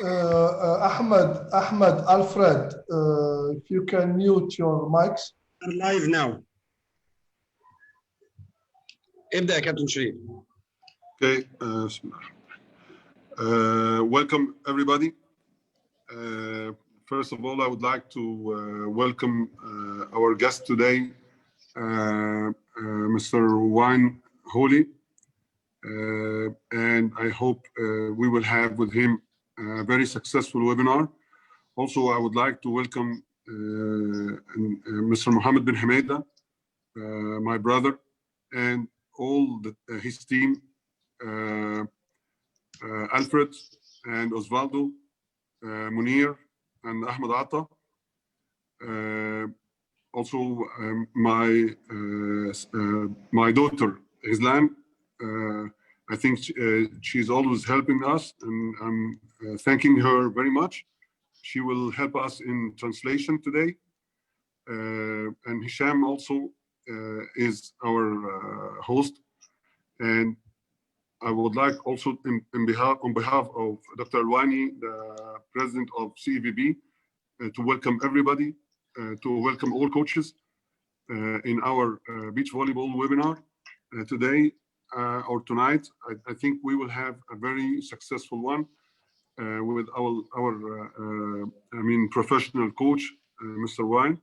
Ahmed, Alfred, if you can mute your mics. I'm live now. ابدأ يا كابتن شريف. Okay. Welcome everybody. First of all, I would like to welcome our guest today, Mr. Wayne Holy, and I hope we will have with him a very successful webinar. Also, I would like to welcome Mr. Mohammed bin Hameda, my brother, and all his team, Alfred and Osvaldo, Munir and Ahmed Atta. Also, my daughter, Islam. I think she's always helping us, and I'm thanking her very much. She will help us in translation today. And Hisham also is our host. And I would like also, on behalf of Dr. Alwani, the president of CEVB, to welcome everybody, to welcome all coaches in our beach volleyball webinar today or tonight. I think we will have a very successful one with our professional coach, Mr. Wine.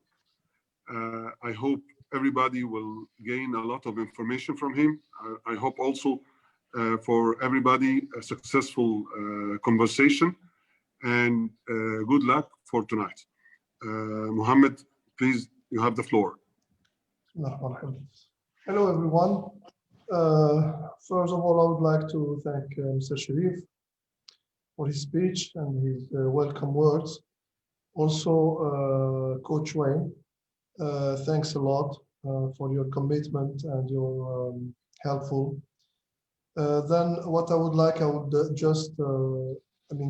I hope everybody will gain a lot of information from him. I hope also for everybody a successful conversation, and good luck for tonight. Mohammed, please, you have the floor. Hello everyone. First of all, I would like to thank Mr. Sharif for his speech and his welcome words. Also, Coach Wayne, thanks a lot for your commitment and your helpful. Then what I would like, I would just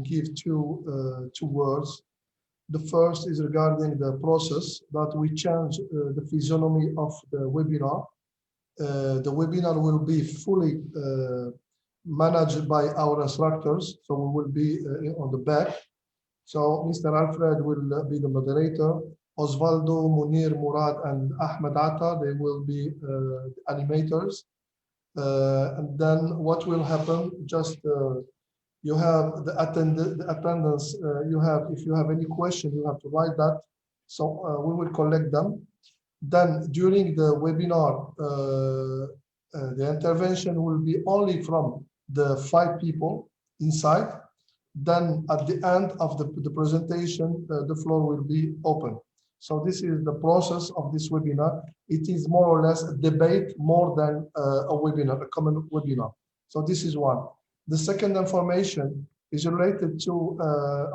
give two words. The first is regarding the process that we change the physiognomy of the webinar. The webinar will be fully managed by our instructors, so we will be on the back. So Mr. Alfred will be the moderator. Osvaldo, Munir, Murad, and Ahmed Atta, they will be the animators. And then what will happen, just you have the attendance, if you have any question, you have to write that. So we will collect them. Then during the webinar, the intervention will be only from the 5 people inside. Then at the end of the presentation, the floor will be open. So this is the process of this webinar. It is more or less a debate more than a webinar, a common webinar. So this is one. The second information is related to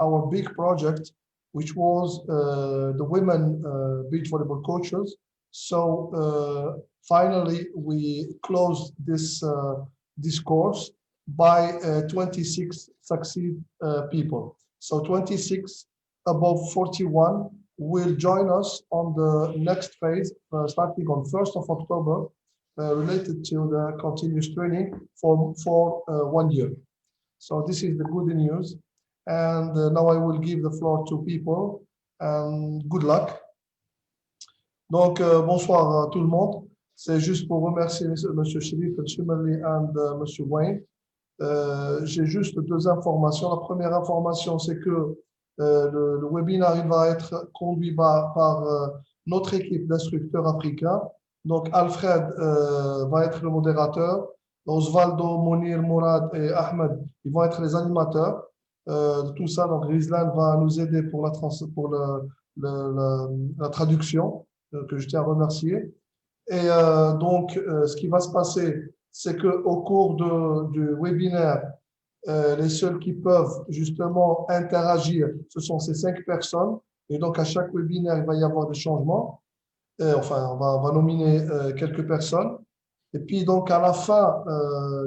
our big project, which was the women beach volleyball coaches. So finally, we closed this course by 26 succeed people. So 26 above 41 will join us on the next phase, starting on 1st of October, related to the continuous training for 1 year. So this is the good news. And now I will give the floor to people, and good luck. Donc, bonsoir à tout le monde. C'est juste pour remercier M. Sharif, M. Merli et M. Wayne. J'ai juste 2 informations. La première information, c'est que le webinaire il va être conduit par notre équipe d'instructeurs africains. Donc, Alfred va être le modérateur. Osvaldo, Mounir, Mourad et Ahmed, ils vont être les animateurs. Tout ça, donc Rizlan va nous aider pour la traduction, que je tiens à remercier. Et donc, ce qui va se passer, c'est qu'au cours du webinaire, les seuls qui peuvent justement interagir, ce sont ces 5 personnes. Et donc, à chaque webinaire, il va y avoir des changements. On va nominer quelques personnes. Et puis, donc, à la fin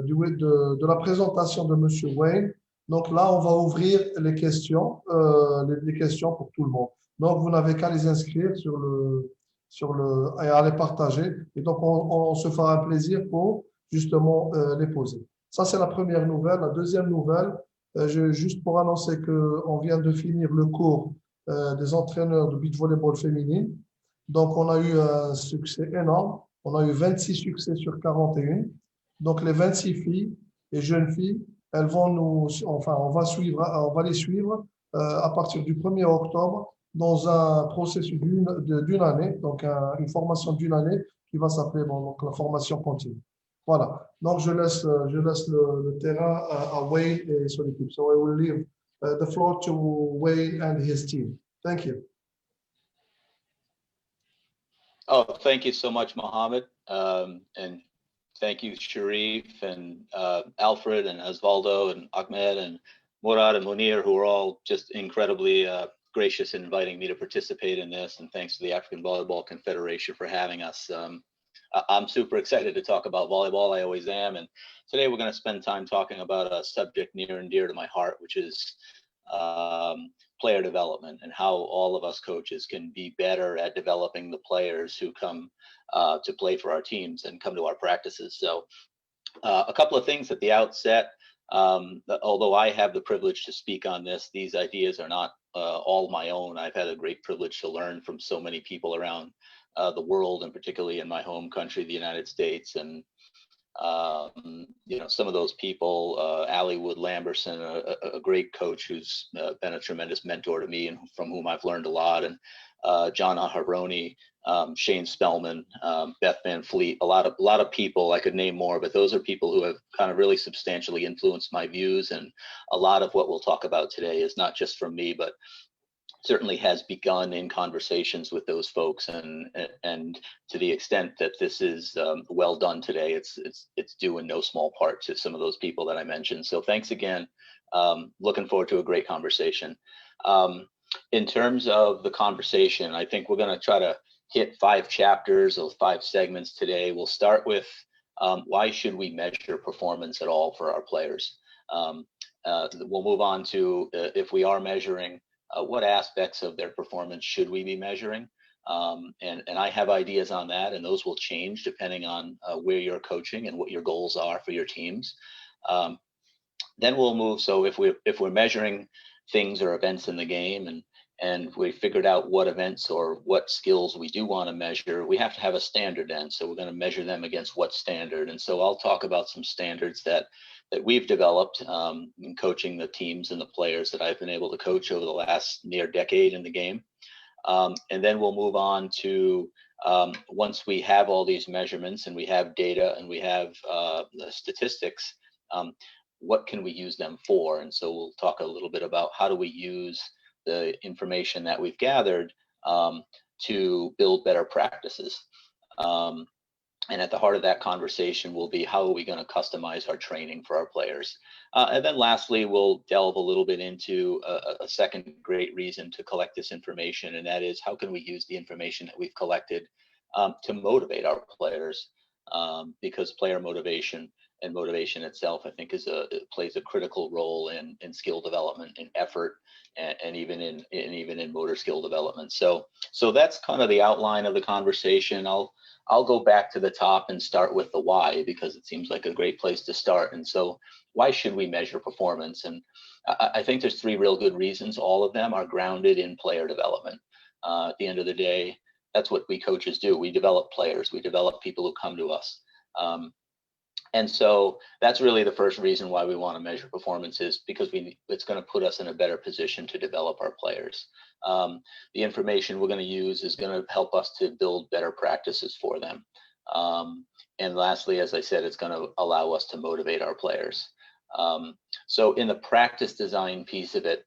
de la présentation de M. Wayne, donc là, on va ouvrir les questions pour tout le monde. Donc, vous n'avez qu'à les inscrire et à les partager. Et donc, on se fera un plaisir pour justement les poser. Ça, c'est la première nouvelle. La deuxième nouvelle, Juste pour annoncer qu'on vient de finir le cours des entraîneurs de beach volleyball féminine. Donc, on a eu un succès énorme. On a eu 26 succès sur 41. Donc, les 26 filles et jeunes filles, elles vont on va les suivre à partir du 1er octobre dans un processus d'une année, donc une formation d'une année qui va s'appeler donc la formation continue. Voilà. Donc, je laisse le terrain à Wayne et son équipe. So I will leave the floor to Wayne and his team. Thank you. Oh, thank you so much, Mohammed. And thank you, Sharif and Alfred and Osvaldo and Ahmed and Murad and Munir, who are all just incredibly gracious in inviting me to participate in this. And thanks to the African Volleyball Confederation for having us. I'm super excited to talk about volleyball. I always am. And today we're going to spend time talking about a subject near and dear to my heart, which is player development and how all of us coaches can be better at developing the players who come to play for our teams and come to our practices. So a couple of things at the outset. Although I have the privilege to speak on this, these ideas are not all my own. I've had a great privilege to learn from so many people around the world, and particularly in my home country, the United States. And you know, some of those people, Ali Wood Lamberson, a great coach who's been a tremendous mentor to me and from whom I've learned a lot, and John Aharoni, Shane Spellman, Beth Van Fleet, a lot of people. I could name more, but those are people who have kind of really substantially influenced my views. And a lot of what we'll talk about today is not just from me, but certainly has begun in conversations with those folks, and to the extent that this is well done today, it's due in no small part to some of those people that I mentioned. So thanks again. Looking forward to a great conversation. In terms of the conversation, I think we're going to try to hit 5 chapters or 5 segments today. We'll start with why should we measure performance at all for our players. We'll move on to if we are measuring, what aspects of their performance should we be measuring? And I have ideas on that, and those will change depending on where you're coaching and what your goals are for your teams. Then we'll move. So if we're measuring things or events in the game, and we figured out what events or what skills we do want to measure, we have to have a standard then. So we're going to measure them against what standard. And so I'll talk about some standards that we've developed in coaching the teams and the players that I've been able to coach over the last near decade in the game. And then we'll move on to once we have all these measurements and we have data and we have the statistics, what can we use them for? And so we'll talk a little bit about how do we use the information that we've gathered to build better practices. And at the heart of that conversation will be how are we going to customize our training for our players? And then lastly, we'll delve a little bit into a second great reason to collect this information, and that is how can we use the information that we've collected to motivate our players? Because player motivation and motivation itself, I think, plays a critical role in skill development, in effort, and even in motor skill development. So that's kind of the outline of the conversation. I'll go back to the top and start with the why, because it seems like a great place to start. And so why should we measure performance? And I think there's 3 real good reasons. All of them are grounded in player development. At the end of the day, that's what we coaches do. We develop players. We develop people who come to us. And so that's really the first reason why we want to measure performance, is because it's going to put us in a better position to develop our players. The information we're going to use is going to help us to build better practices for them. And lastly, as I said, it's going to allow us to motivate our players. So in the practice design piece of it,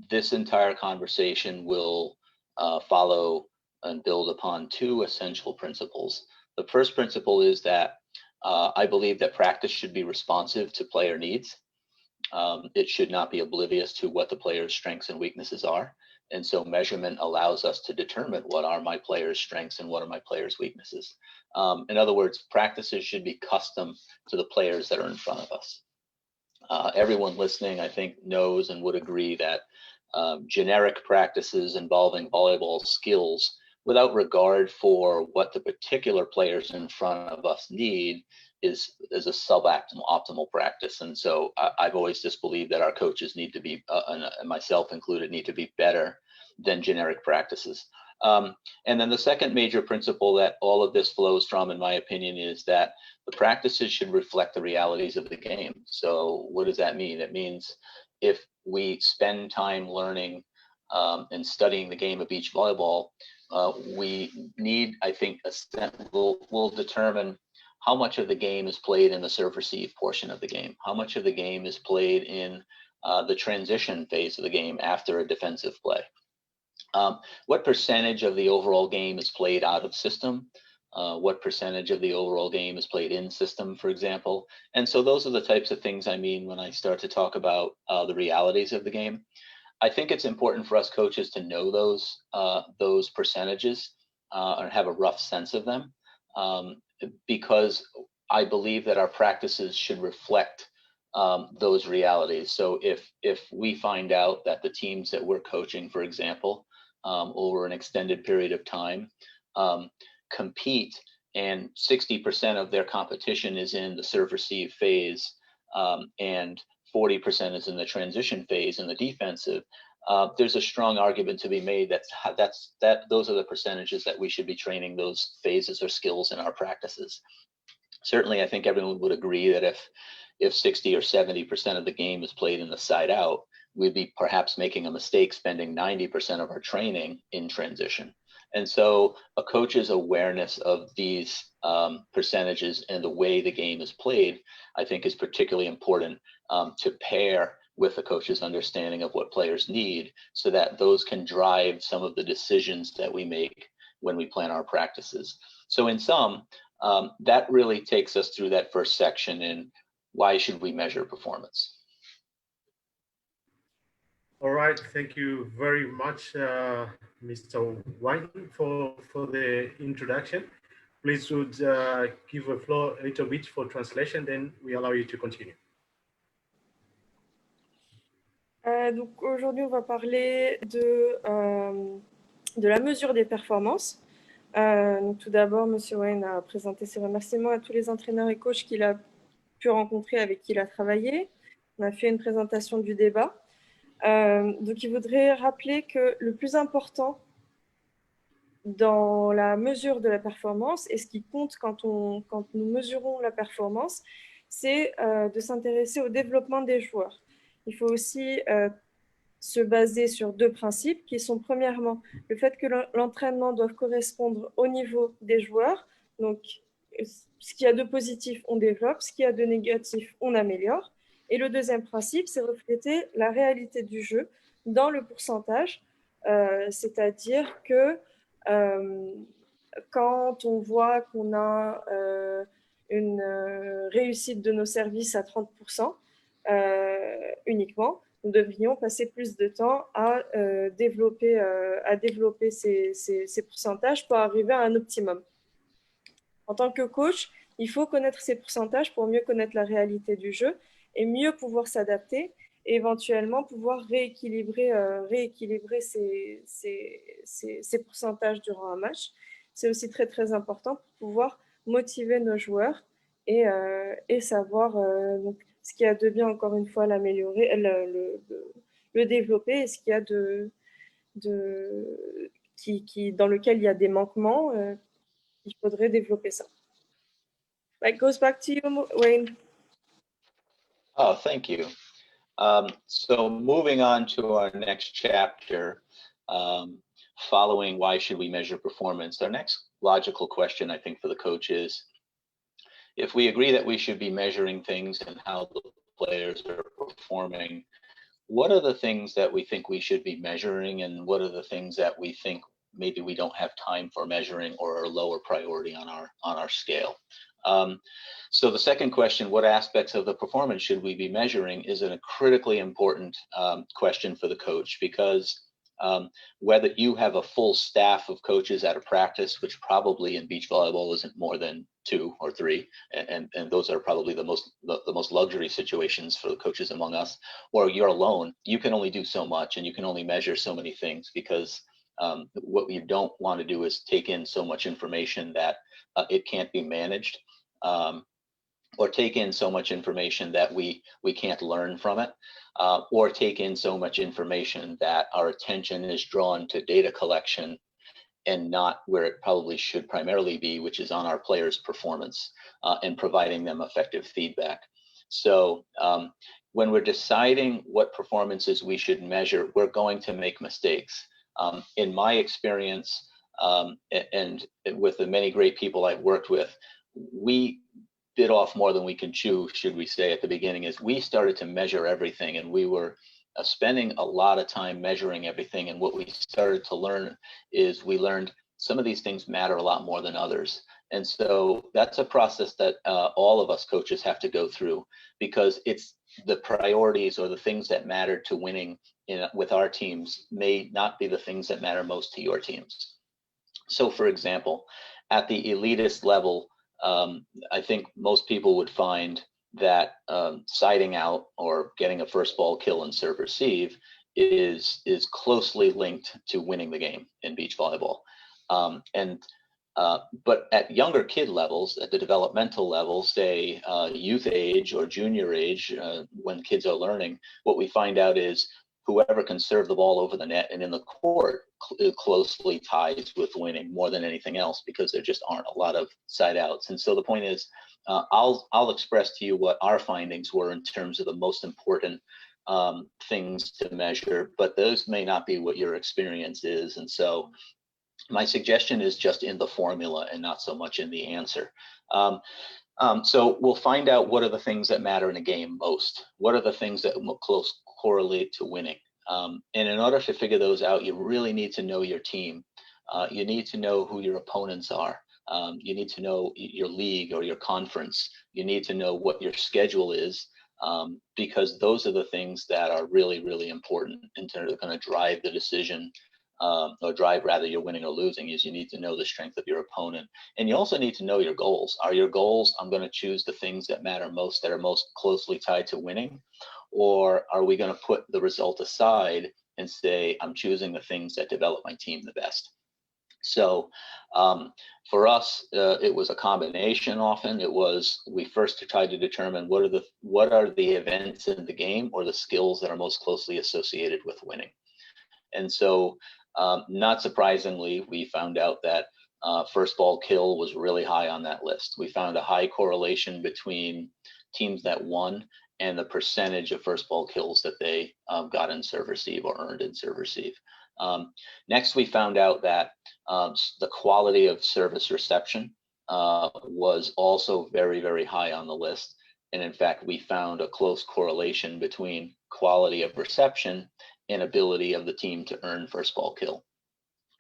this entire conversation will follow and build upon 2 essential principles. The first principle is that I believe that practice should be responsive to player needs. It should not be oblivious to what the player's strengths and weaknesses are. And so measurement allows us to determine what are my player's strengths and what are my player's weaknesses. In other words, practices should be custom to the players that are in front of us. Everyone listening, I think, knows and would agree that generic practices involving volleyball skills without regard for what the particular players in front of us need is a suboptimal practice. And so I've always just believed that our coaches need to be, and myself included, need to be better than generic practices. And then the second major principle that all of this flows from, in my opinion, is that the practices should reflect the realities of the game. So what does that mean? It means if we spend time learning and studying the game of beach volleyball, we need, I think, we'll determine how much of the game is played in the serve receive portion of the game, how much of the game is played in the transition phase of the game after a defensive play. What percentage of the overall game is played out of system? What percentage of the overall game is played in system, for example? And so those are the types of things I mean when I start to talk about the realities of the game. I think it's important for us coaches to know those percentages and have a rough sense of them, because I believe that our practices should reflect those realities. So if we find out that the teams that we're coaching, for example, over an extended period of time, compete, and 60% of their competition is in the serve receive phase, and 40% is in the transition phase in the defensive, there's a strong argument to be made that those are the percentages that we should be training those phases or skills in our practices. Certainly, I think everyone would agree that if 60 or 70% of the game is played in the side out, we'd be perhaps making a mistake spending 90% of our training in transition. And so a coach's awareness of these percentages and the way the game is played, I think, is particularly important to pair with the coach's understanding of what players need, so that those can drive some of the decisions that we make when we plan our practices. So in sum, that really takes us through that first section in why should we measure performance. All right, thank you very much, Mr. White, for the introduction. Please would give a floor a little bit for translation, then we allow you to continue. Donc aujourd'hui, on va parler de la mesure des performances. Donc tout d'abord, M. Wayne a présenté ses remerciements à tous les entraîneurs et coachs qu'il a pu rencontrer, avec qui il a travaillé. On a fait une présentation du débat. Donc il voudrait rappeler que le plus important dans la mesure de la performance, et ce qui compte quand nous mesurons la performance, c'est de s'intéresser au développement des joueurs. Il faut aussi se baser sur deux principes qui sont, premièrement, le fait que l'entraînement doit correspondre au niveau des joueurs. Donc, ce qu'il y a de positif, on développe, ce qu'il y a de négatif, on améliore. Et le deuxième principe, c'est refléter la réalité du jeu dans le pourcentage, c'est-à-dire que quand on voit qu'on a une réussite de nos services à 30%, uniquement, nous devrions passer plus de temps à développer ces pourcentages pour arriver à un optimum. En tant que coach, il faut connaître ces pourcentages pour mieux connaître la réalité du jeu et mieux pouvoir s'adapter et éventuellement pouvoir rééquilibrer ces pourcentages durant un match. C'est aussi très, très important pour pouvoir motiver nos joueurs et savoir donc, ce qu'il y a de bien, encore une fois, l'améliorer, le développer, et ce qu'il y a dans lequel il y a des manquements, il faudrait développer ça. It goes back to you, Wayne. Oh, thank you. So moving on to our next chapter, following why should we measure performance, our next logical question, I think, for the coach is, if we agree that we should be measuring things and how the players are performing, what are the things that we think we should be measuring, and what are the things that we think maybe we don't have time for measuring or are lower priority on our scale? So the second question, what aspects of the performance should we be measuring, is a critically important question for the coach, because whether you have a full staff of coaches at a practice, which probably in beach volleyball isn't more than 2 or 3, and those are probably the most luxury situations for the coaches among us, or you're alone, you can only do so much and you can only measure so many things, because what you don't want to do is take in so much information that it can't be managed. or take in so much information that we can't learn from it, or take in so much information that our attention is drawn to data collection and not where it probably should primarily be, which is on our players' performance and providing them effective feedback. So when we're deciding what performances we should measure, we're going to make mistakes. In my experience, and with the many great people I've worked with, we bit off more than we can chew, should we say, at the beginning, is we started to measure everything, and we were spending a lot of time measuring everything. And what we started to learn is we learned some of these things matter a lot more than others. And so that's a process that all of us coaches have to go through, because it's the priorities or the things that matter to winning with our teams may not be the things that matter most to your teams. So for example, at the elitist level, I think most people would find that siding out or getting a first ball kill in serve receive is closely linked to winning the game in beach volleyball. But at younger kid levels, at the developmental level, say youth age or junior age, when kids are learning, what we find out is whoever can serve the ball over the net and in the court closely ties with winning more than anything else, because there just aren't a lot of side outs. And so the point is, I'll express to you what our findings were in terms of the most important things to measure, but those may not be what your experience is. And so my suggestion is just in the formula and not so much in the answer. So we'll find out what are the things that matter in a game most. What are the things that close correlate to winning? And in order to figure those out, you really need to know your team. You need to know who your opponents are. You need to know your league or your conference. You need to know what your schedule is, because those are the things that are really, really important and they're going to drive the decision, or drive rather your winning or losing. Is you need to know the strength of your opponent. And you also need to know your goals. Are your goals, I'm going to choose the things that matter most, that are most closely tied to winning? Or are we going to put the result aside and say, I'm choosing the things that develop my team the best? So for us, it was a combination. Often it was, we first tried to determine what are the events in the game or the skills that are most closely associated with winning. And so not surprisingly, we found out that first ball kill was really high on that list. We found a high correlation between teams that won and the percentage of first ball kills that they got in serve receive or earned in serve receive. Next, we found out that the quality of service reception was also very, very high on the list. And in fact, we found a close correlation between quality of reception and ability of the team to earn first ball kill.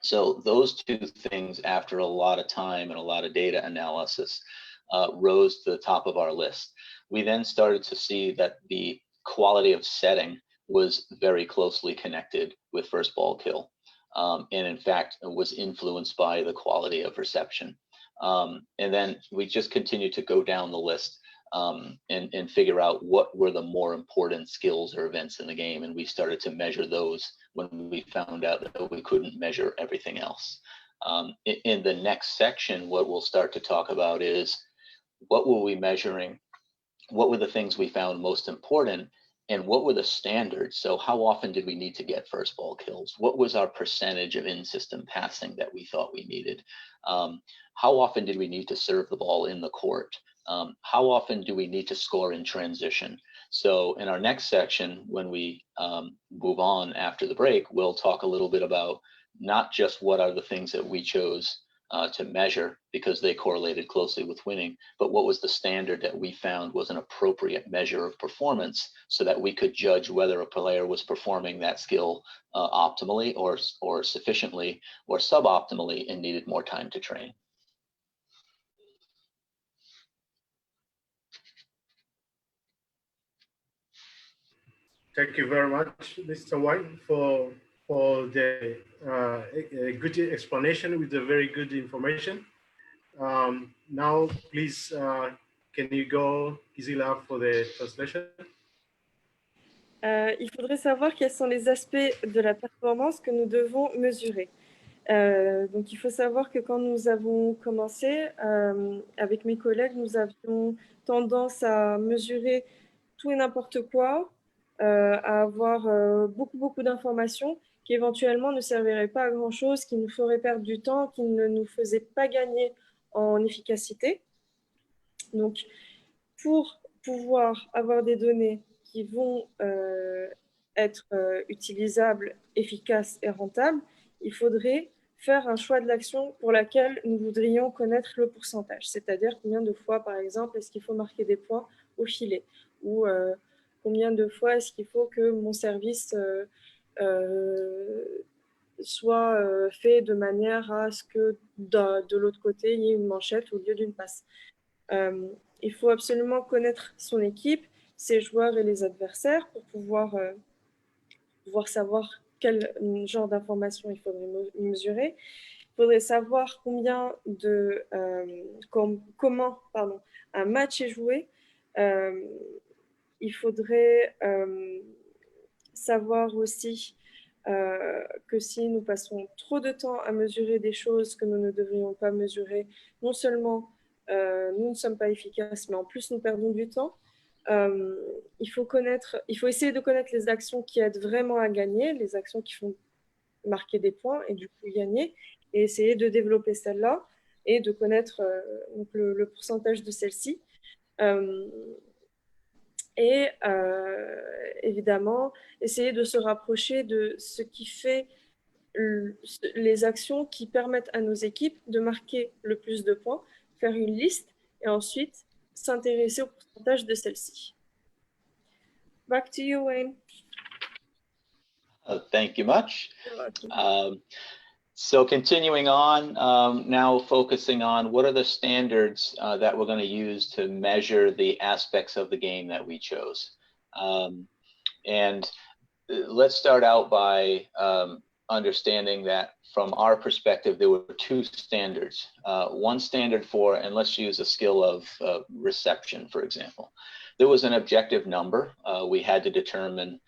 So those two things, after a lot of time and a lot of data analysis, rose to the top of our list. We then started to see that the quality of setting was very closely connected with first ball kill, and in fact was influenced by the quality of reception. And then we just continued to go down the list and figure out what were the more important skills or events in the game, and we started to measure those when we found out that we couldn't measure everything else. In the next section, what we'll start to talk about is what were we measuring, what were the things we found most important, and what were the standards? So how often did we need to get first ball kills? What was our percentage of in-system passing that we thought we needed? How often did we need to serve the ball in the court? How often do we need to score in transition? So in our next section, when we move on after the break, we'll talk a little bit about not just what are the things that we chose to measure because they correlated closely with winning, but what was the standard that we found was an appropriate measure of performance so that we could judge whether a player was performing that skill optimally or sufficiently or suboptimally and needed more time to train. Thank you very much, Mr. White, for the good explanation with the very good information. Now, please, can you go, Gisela, for the translation? Il faudrait savoir quels sont les aspects de la performance que nous devons mesurer. Donc, il faut savoir que quand nous avons commencé, avec mes collègues, nous avions tendance à mesurer tout et n'importe quoi, à avoir beaucoup d'informations qui éventuellement ne serviraient pas à grand-chose, qui nous feraient perdre du temps, qui ne nous faisaient pas gagner en efficacité. Donc, pour pouvoir avoir des données qui vont être utilisables, efficaces et rentables, il faudrait faire un choix de l'action pour laquelle nous voudrions connaître le pourcentage, c'est-à-dire combien de fois, par exemple, est-ce qu'il faut marquer des points au filet, ou combien de fois est-ce qu'il faut que mon service soit fait de manière à ce que de l'autre côté, il y ait une manchette au lieu d'une passe. Il faut absolument connaître son équipe, ses joueurs et les adversaires pour pouvoir savoir quel genre d'informations il faudrait mesurer. Il faudrait savoir comment un match est joué. Il faudrait savoir aussi que si nous passons trop de temps à mesurer des choses que nous ne devrions pas mesurer, non seulement nous ne sommes pas efficaces, mais en plus nous perdons du temps. Il faut essayer de connaître les actions qui aident vraiment à gagner, les actions qui font marquer des points et du coup gagner, et essayer de développer celles-là et de connaître donc le pourcentage de celles-ci. Et évidemment, essayer de se rapprocher de ce qui fait les actions qui permettent à nos équipes de marquer le plus de points, faire une liste et ensuite s'intéresser au pourcentage de celles-ci. Back to you, Wayne. Thank you much. So continuing on, now focusing on what are the standards that we're going to use to measure the aspects of the game that we chose. And let's start out by understanding that from our perspective, there were two standards. One standard for, and let's use a skill of reception, for example. There was an objective number. We had to determine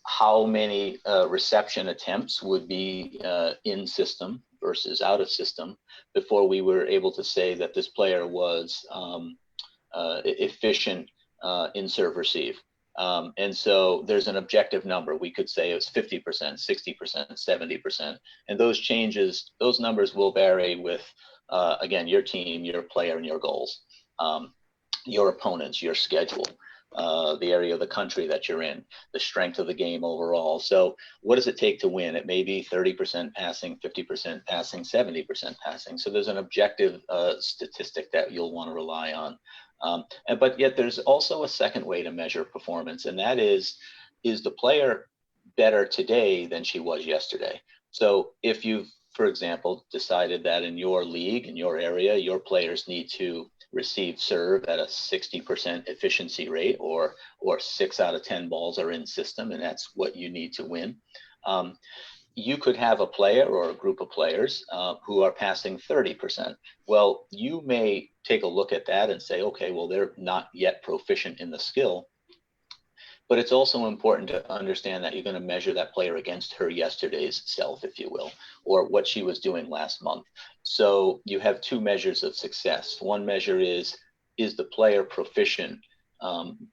how many reception attempts would be in system versus out of system before we were able to say that this player was efficient in serve receive. And so there's an objective number. We could say it was 50%, 60%, 70%. And those changes, those numbers will vary with, again, your team, your player, and your goals, your opponents, your schedule. The area of the country that you're in, the strength of the game overall. So what does it take to win? It may be 30% passing, 50% passing, 70% passing. So there's an objective statistic that you'll want to rely on. But yet there's also a second way to measure performance, and that is the player better today than she was yesterday? So if you've, for example, decided that in your league, in your area, your players need to receive serve at a 60% efficiency rate, or 6 out of 10 balls are in system, and that's what you need to win. You could have a player or a group of players who are passing 30%. Well, you may take a look at that and say, okay, well, they're not yet proficient in the skill. But it's also important to understand that you're going to measure that player against her yesterday's self, if you will, or what she was doing last month. So you have two measures of success. One measure is the player proficient,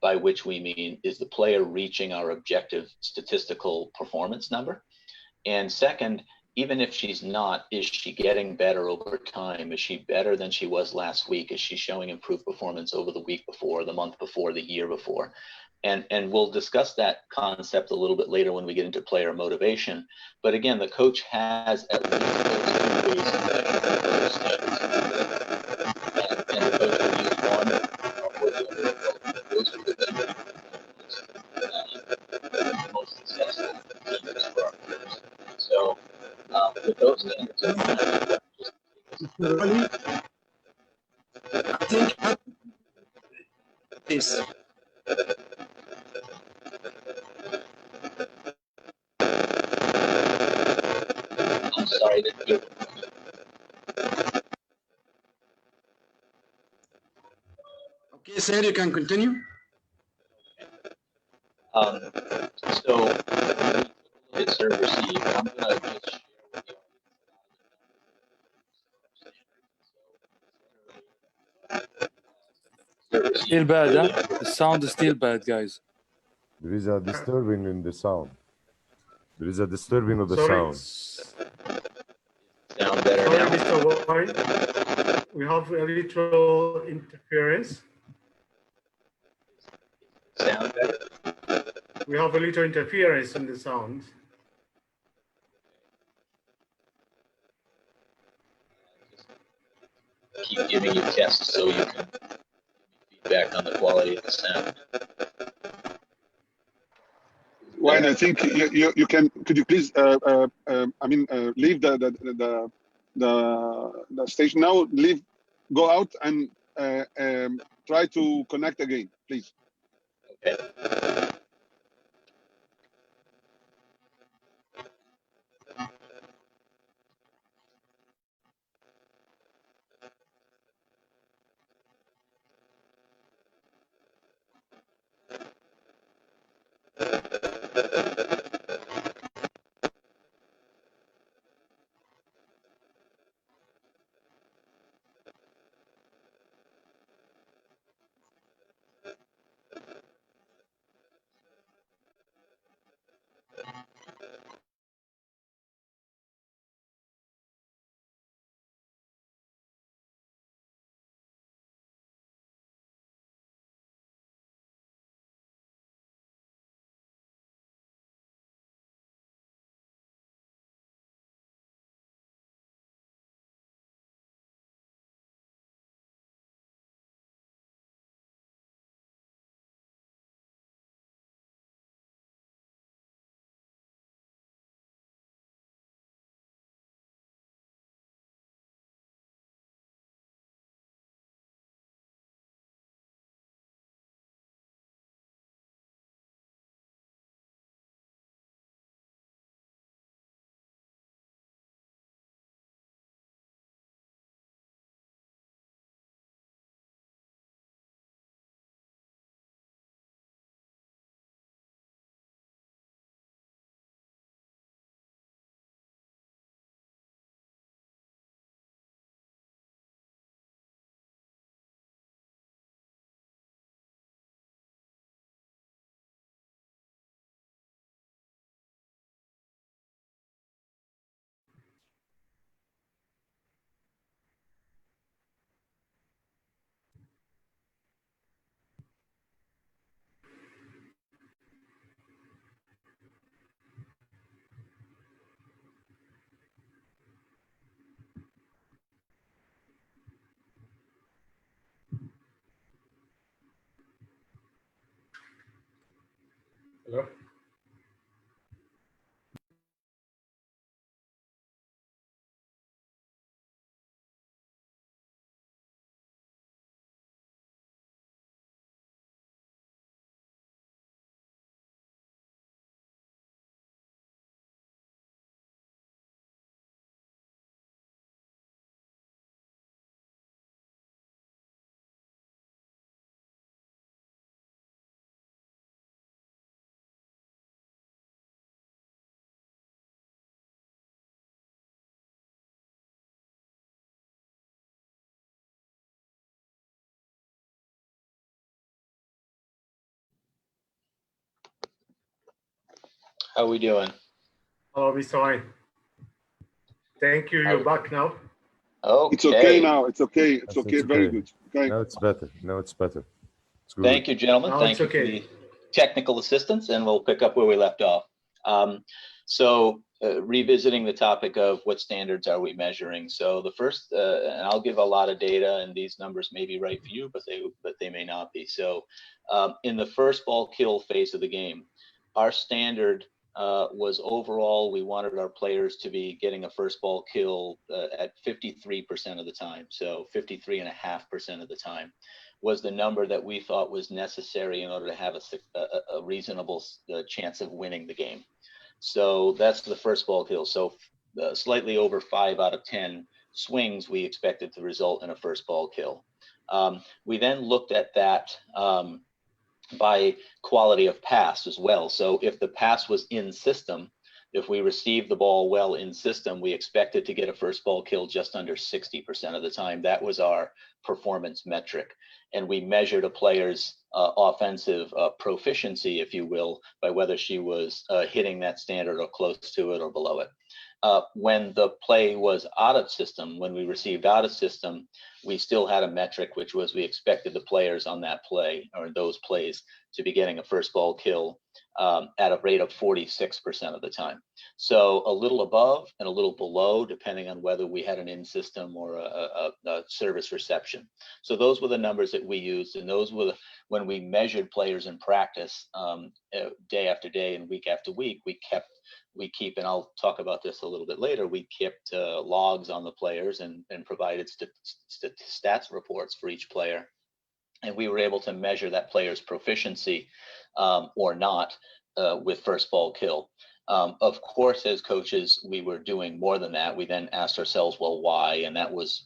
by which we mean, is the player reaching our objective statistical performance number? And second, even if she's not, is she getting better over time? Is she better than she was last week? Is she showing improved performance over the week before, the month before, the year before? And we'll discuss that concept a little bit later when we get into player motivation. But again, the coach has at least those 2 ways to measure those standards. And the coach will use one or the other. Those are the most successful standards for our players. So with those standards in mind, Really? I think this. I'm sorry to hear. Okay, Said, you can continue. So it's serve receive. I'm going to just share with you Still bad, huh? The sound is still bad, guys. There is a disturbing in the sound. There is a disturbing of the Sorry. sound. Sound better Sorry, now? Mr. White. We have a little interference. Sound better? We have a little interference in the sound. Keep giving you tests so you can feedback on the quality of the sound. Wayne, I think you can. Could you please? Leave the station now. Leave, go out and try to connect again, please. Okay. Hello? How are we doing? Hello, Mr. White. Thank you. You're back now. Okay. It's okay now. It's okay. It's Yes, okay. it's Very okay. good. Okay. Now it's better. Now it's better. It's good. Thank you, gentlemen. Now Thank it's you okay. for the technical assistance, and we'll pick up where we left off. Revisiting the topic of what standards are we measuring. So the first, and I'll give a lot of data, and these numbers may be right for you, but they may not be. So in the first ball kill phase of the game, our standard was overall, we wanted our players to be getting a first ball kill at 53% of the time. So 53.5% of the time was the number that we thought was necessary in order to have a reasonable chance of winning the game. So that's the first ball kill. So slightly over 5 out of 10 swings we expected to result in a first ball kill. We then looked at that by quality of pass as well. So if the pass was in system, if we received the ball well in system, we expected to get a first ball kill just under 60% of the time. That was our performance metric. And we measured a player's offensive proficiency, if you will, by whether she was hitting that standard or close to it or below it. When the play was out of system, when we received out of system, we still had a metric, which was we expected the players on that play or those plays to be getting a first ball kill at a rate of 46% of the time. So a little above and a little below, depending on whether we had an in-system or a service reception. So those were the numbers that we used, and those were when we measured players in practice day after day and week after week. We keep, and I'll talk about this a little bit later, we kept logs on the players and provided stats reports for each player. And we were able to measure that player's proficiency or not with first ball kill. Of course, as coaches, we were doing more than that. We then asked ourselves, well, why? And that was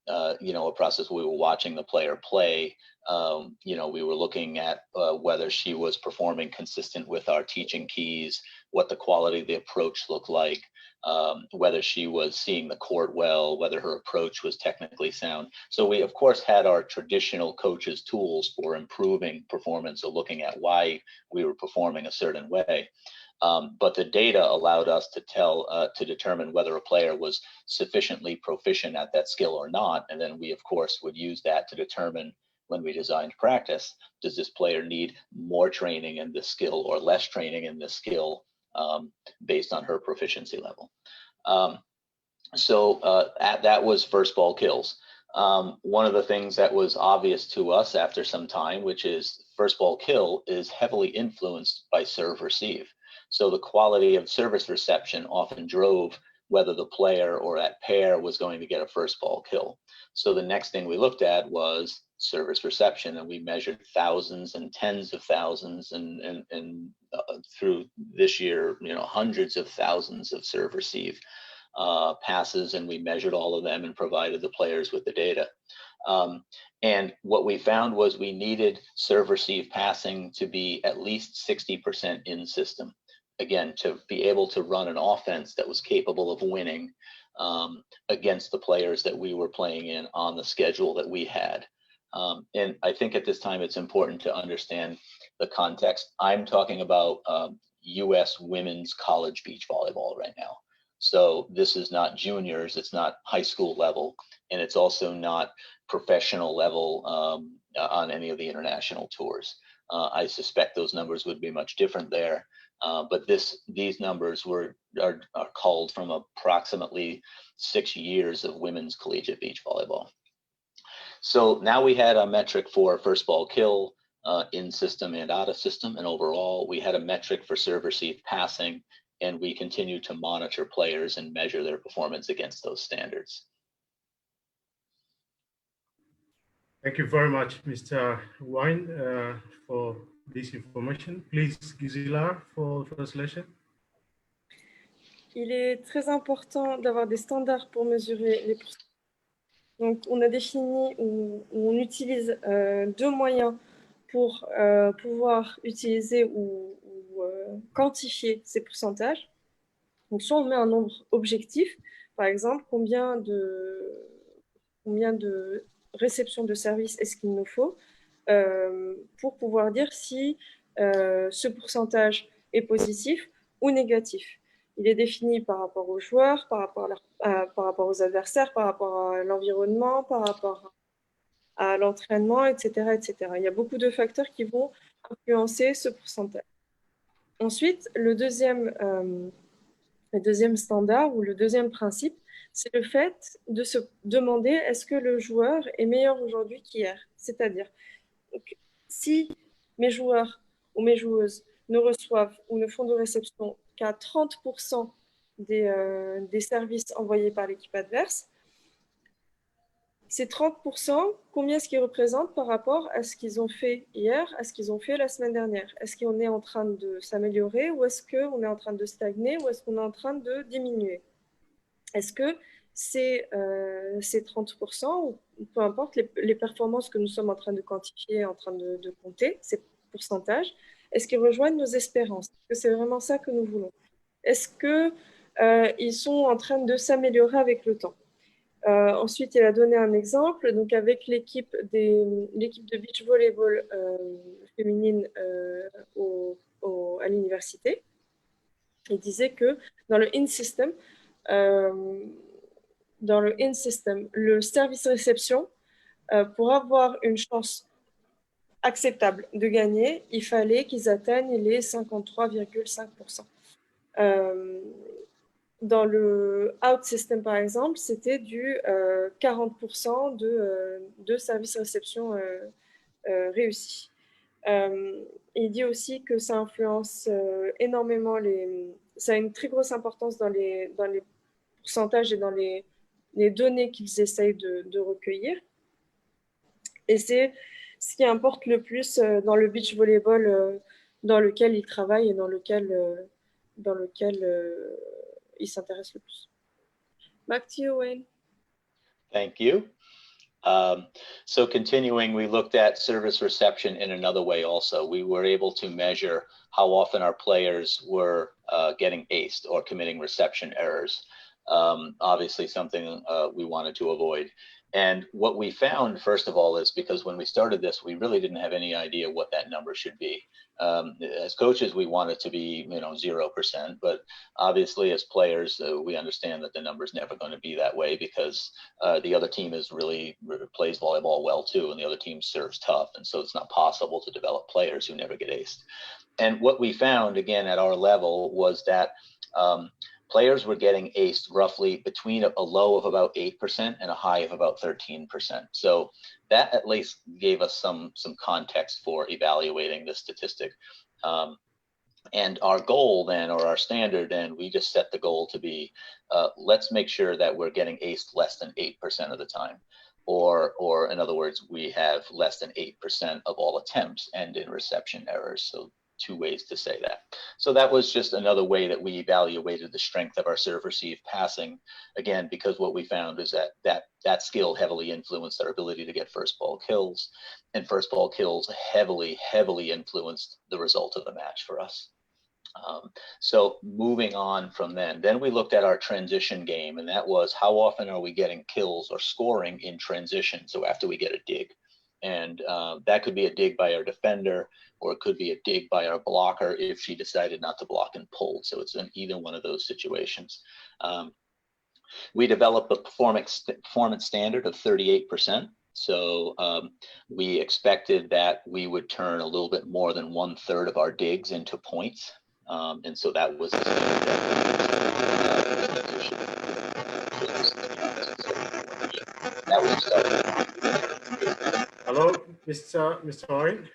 a process where we were watching the player play. We were looking at whether she was performing consistent with our teaching keys, what the quality of the approach looked like, whether she was seeing the court well, whether her approach was technically sound. So we, of course, had our traditional coaches' tools for improving performance or looking at why we were performing a certain way. But the data allowed us to determine whether a player was sufficiently proficient at that skill or not. And then we, of course, would use that to determine when we designed practice, does this player need more training in this skill or less training in this skill based on her proficiency level. That was first ball kills. One of the things that was obvious to us after some time, which is first ball kill is heavily influenced by serve receive. So the quality of service reception often drove whether the player or that pair was going to get a first ball kill. So the next thing we looked at was service reception, and we measured thousands and tens of thousands and through this year, hundreds of thousands of serve receive passes, and we measured all of them and provided the players with the data. And what we found was we needed serve receive passing to be at least 60% in system. Again, to be able to run an offense that was capable of winning against the players that we were playing in on the schedule that we had. And I think at this time it's important to understand the context. I'm talking about U.S. women's college beach volleyball right now. So this is not juniors, it's not high school level, and it's also not professional level on any of the international tours. I suspect those numbers would be much different there. But these numbers are culled from approximately 6 years of women's collegiate beach volleyball. So now we had a metric for first ball kill in system and out of system, and overall we had a metric for serve receive passing, and we continue to monitor players and measure their performance against those standards. Thank you very much, Mr. Wine, for this information. Please, Gisela, for translation. Il est très important d'avoir des standards pour mesurer les pourcentages. Donc, on a défini ou on utilise deux moyens pour pouvoir utiliser ou quantifier ces pourcentages. Donc, soit on met un nombre objectif, par exemple, combien de réceptions de services est-ce qu'il nous faut pour pouvoir dire si ce pourcentage est positif ou négatif. Il est défini par rapport aux joueurs, par rapport aux adversaires, par rapport à l'environnement, par rapport à l'entraînement, etc., etc. Il y a beaucoup de facteurs qui vont influencer ce pourcentage. Ensuite, le deuxième standard ou le deuxième principe, c'est le fait de se demander est-ce que le joueur est meilleur aujourd'hui qu'hier. C'est-à-dire, si mes joueurs ou mes joueuses ne reçoivent ou ne font de réception qu'à 30% des services envoyés par l'équipe adverse, ces 30%, combien est-ce qu'ils représentent par rapport à ce qu'ils ont fait hier, à ce qu'ils ont fait la semaine dernière? Est-ce qu'on est en train de s'améliorer ou est-ce qu'on est en train de stagner ou est-ce qu'on est en train de diminuer? Est-ce que ces 30%, ou peu importe les performances que nous sommes en train de quantifier, en train de compter, ces pourcentages, est-ce qu'ils rejoignent nos espérances? Est-ce que c'est vraiment ça que nous voulons? est-ce que ils sont en train de s'améliorer avec le temps? Ensuite, il a donné un exemple, donc avec l'équipe de beach volleyball féminine à l'université. Il disait que dans le in-system, le service réception, pour avoir une chance acceptable de gagner, il fallait qu'ils atteignent les 53,5%. Dans le out system, par exemple, c'était du 40% de service réception réussi. Il dit aussi que ça influence énormément ça a une très grosse importance dans les pourcentages et dans les données qu'ils essayent de recueillir. Et c'est ce qui importe le plus dans le beach volleyball dans lequel il travaille et dans lequel il s'intéresse le plus. Back to you, Wayne. Thank you. So continuing, we looked at service reception in another way also. We were able to measure how often our players were getting aced or committing reception errors. Obviously something we wanted to avoid. And what we found, first of all, is because when we started this, we really didn't have any idea what that number should be. As coaches, we want it to be, 0%, but obviously as players, we understand that the number is never going to be that way because the other team plays volleyball well too, and the other team serves tough. And so it's not possible to develop players who never get aced. And what we found, again, at our level was that players were getting aced roughly between a low of about 8% and a high of about 13%. So that at least gave us some context for evaluating the statistic. And our goal then, or our standard then, we just set the goal to be, let's make sure that we're getting aced less than 8% of the time. Or in other words, we have less than 8% of all attempts end in reception errors. So two ways to say that. So that was just another way that we evaluated the strength of our serve receive passing. Again, because what we found is that skill heavily influenced our ability to get first ball kills, and first ball kills heavily influenced the result of the match for us. So moving on from then we looked at our transition game, and that was how often are we getting kills or scoring in transition. So after we get a dig. And that could be a dig by our defender, or it could be a dig by our blocker if she decided not to block and pulled. So it's in either one of those situations. We developed a performance standard of 38%. So we expected that we would turn a little bit more than 1/3 of our digs into points. And so that was the standard that we started. Hello, Mr. Owen.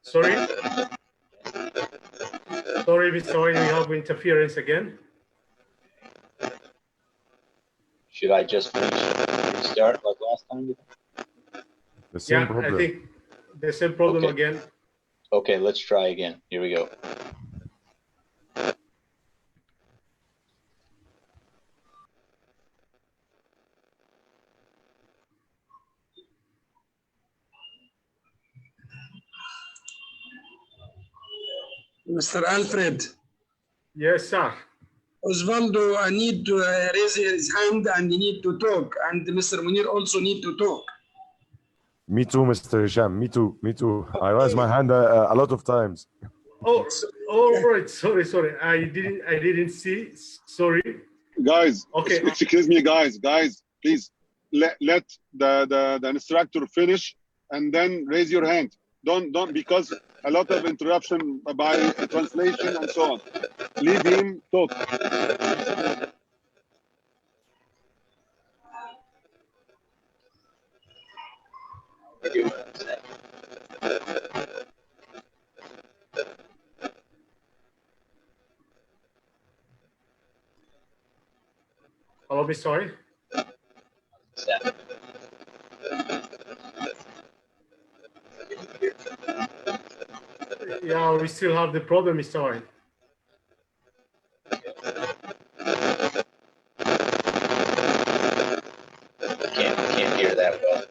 Sorry, Mr. Owen, we have interference again. Should I just restart like last time? The same problem. I think the same problem again. Okay, let's try again. Here we go. Mr. Alfred. Yes, sir. Osvaldo, I need to raise his hand and he need to talk. And Mr. Munir also need to talk. Me too, Mr. Hisham. Me too. I raised my hand a lot of times. Oh, all right. Sorry. I didn't see. Sorry. Guys, okay. Excuse me, guys, please let the instructor finish and then raise your hand. Don't because a lot of interruption by translation and so on. Leave him talk. Hello, Mr. Owen. Yeah, we still have the problem, Mr. Owen. Can't hear that well.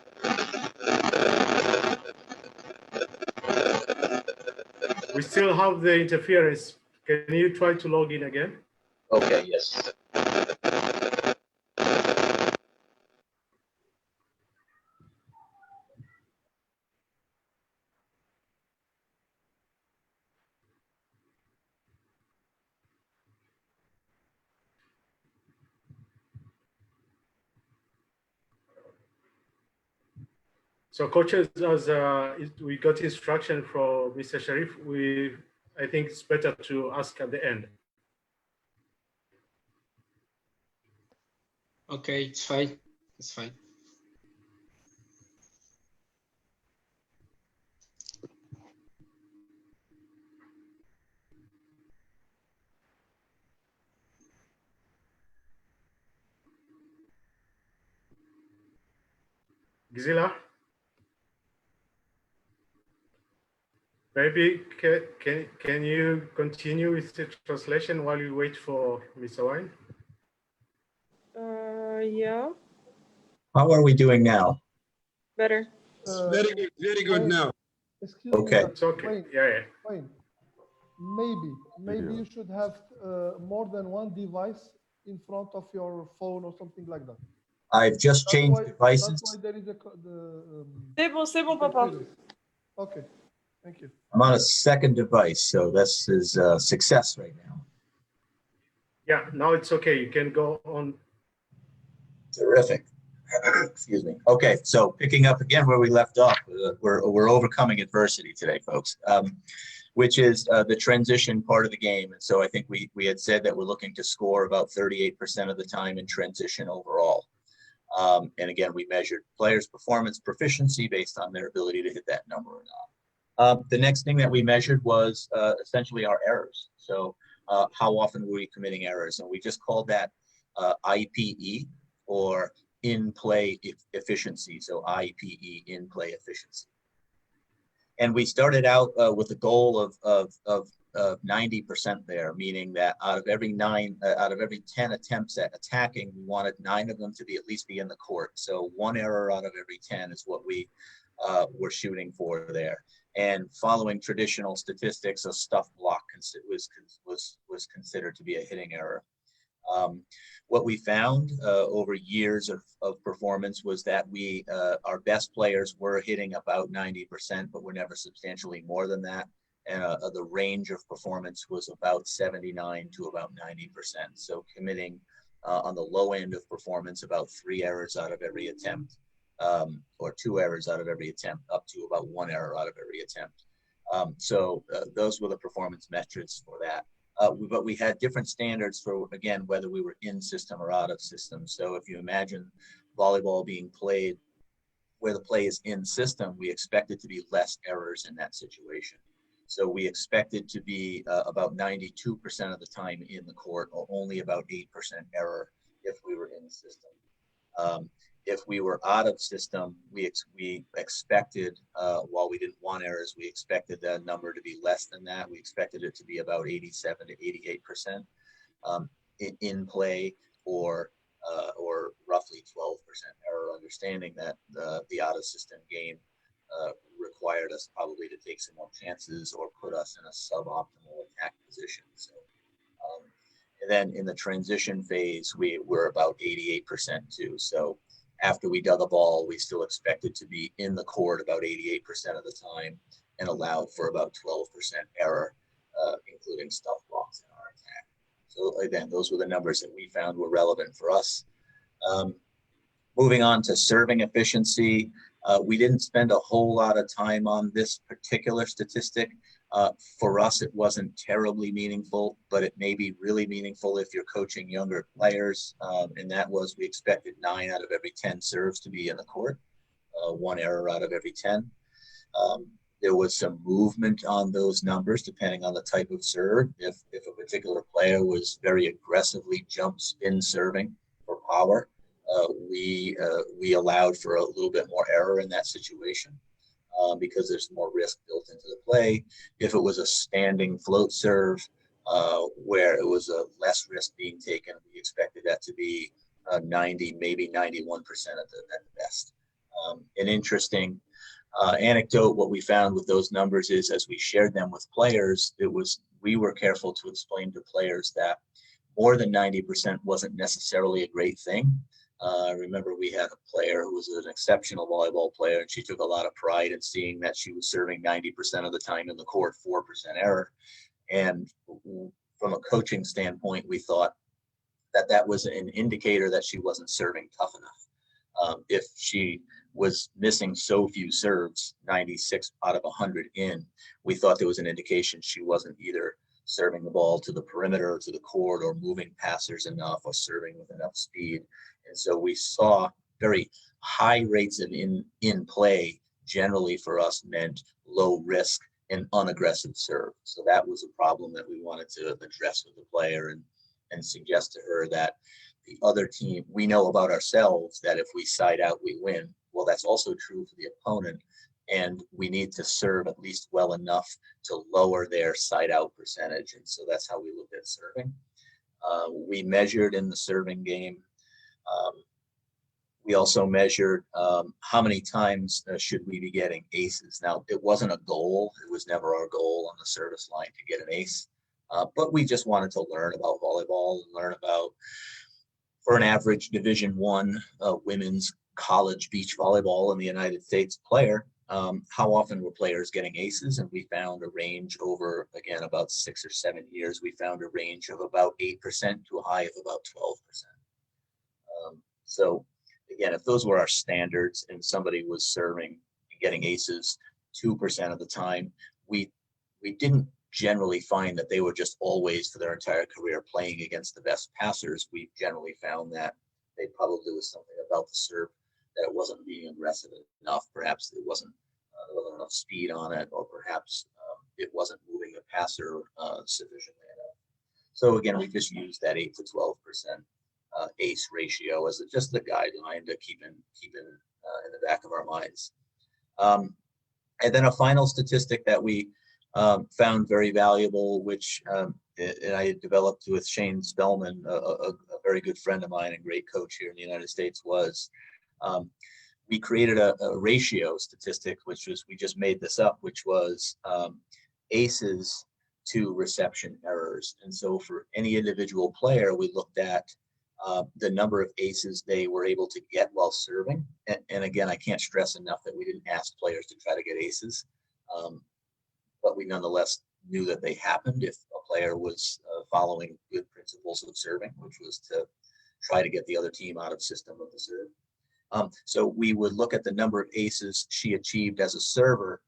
We still have the interference. Can you try to log in again? Okay, yes. So coaches, as we got instruction from Mr. Sharif, I think it's better to ask at the end. Okay, it's fine. It's fine. Gizila, maybe can you continue with the translation while you wait for Mr. Wine? Yeah, How are we doing now? better. Very good Wayne, now. Excuse Okay. me, It's okay. Wayne, Yeah. Wayne, maybe you should have more than one device in front of your phone or something like that. I've just That's changed why devices. there is C'est bon, papa. interference. Okay, thank you. I'm on a second device, so this is a success right now. Yeah, now it's okay. You can go on. Terrific. Excuse me. Okay, so picking up again where we left off, we're overcoming adversity today, folks, which is the transition part of the game. And so I think we had said that we're looking to score about 38% of the time in transition overall. And again, we measured players' performance proficiency based on their ability to hit that number or not. The next thing that we measured was essentially our errors. So how often were we committing errors? And we just called that IPE, or in-play efficiency. So IPE, in-play efficiency. And we started out with a goal of 90% there, meaning that out of every 10 attempts at attacking, we wanted 9 of them to at least be in the court. So 1 error out of every 10 is what we were shooting for there. And following traditional statistics, a stuff block was considered to be a hitting error. What we found over years of performance was that our best players were hitting about 90%, but were never substantially more than that. And the range of performance was about 79 to about 90%. So committing on the low end of performance about 3 errors out of every attempt, or 2 errors out of every attempt, up to about 1 error out of every attempt. So those were the performance metrics for that. But we had different standards for, again, whether we were in system or out of system. So if you imagine volleyball being played where the play is in system, we expect it to be less errors in that situation. So we expect it to be about 92% of the time in the court, or only about 8% error if we were in system. If we were out of system, we expected, while we didn't want errors, we expected that number to be less than that. We expected it to be about 87 to 88% in play, or roughly 12% error, understanding that the out of system game required us probably to take some more chances or put us in a suboptimal attack position. So, and then in the transition phase, we were about 88% too. So after we dug a ball, we still expected to be in the court about 88% of the time, and allowed for about 12% error, including stuff blocks in our attack. So again, those were the numbers that we found were relevant for us. Moving on to serving efficiency, we didn't spend a whole lot of time on this particular statistic. For us, it wasn't terribly meaningful, but it may be really meaningful if you're coaching younger players. And that was, we expected 9 out of every 10 serves to be in the court, 1 error out of every 10. There was some movement on those numbers depending on the type of serve. If a particular player was very aggressively jump spin serving for power, we allowed for a little bit more error in that situation, because there's more risk built into the play. If it was a standing float serve, where it was a less risk being taken, we expected that to be 90, maybe 91% at the best. An interesting anecdote, what we found with those numbers is, as we shared them with players, it was we were careful to explain to players that more than 90% wasn't necessarily a great thing. I remember we had a player who was an exceptional volleyball player, and she took a lot of pride in seeing that she was serving 90% of the time in the court, 4% error. And from a coaching standpoint, we thought that that was an indicator that she wasn't serving tough enough. If she was missing so few serves, 96 out of 100 in, we thought there was an indication she wasn't either serving the ball to the perimeter or to the court or moving passers enough or serving with enough speed. And so we saw very high rates of in play generally for us meant low risk and unaggressive serve. So that was a problem that we wanted to address with the player and suggest to her that the other team, we know about ourselves that if we side out, we win. Well, that's also true for the opponent. And we need to serve at least well enough to lower their side out percentage. And so that's how we looked at serving. We measured in the serving game. We also measured how many times should we be getting aces. Now, it wasn't a goal. It was never our goal on the service line to get an ace. But we just wanted to learn about volleyball and learn about, for an average Division I women's college beach volleyball in the United States player, how often were players getting aces? And we found a range over, again, about 6 or 7 years, we found a range of about 8% to a high of about 12%. So again, if those were our standards and somebody was serving and getting aces 2% of the time, we didn't generally find that they were just always for their entire career playing against the best passers. We generally found that they probably was something about the serve that it wasn't being aggressive enough. Perhaps it wasn't there wasn't enough speed on it, or perhaps it wasn't moving the passer sufficiently enough. So again, we just used that 8 to 12% ace ratio as just the guideline to keep in the back of our minds. And then a final statistic that we found very valuable, which and I developed with Shane Spellman, a very good friend of mine and great coach here in the United States, was we created a ratio statistic, which was, we just made this up, which was aces to reception errors. And so for any individual player, we looked at the number of aces they were able to get while serving. And again, I can't stress enough that we didn't ask players to try to get aces, but we nonetheless knew that they happened if a player was following good principles of serving, which was to try to get the other team out of system of the serve. So we would look at the number of aces she achieved as a server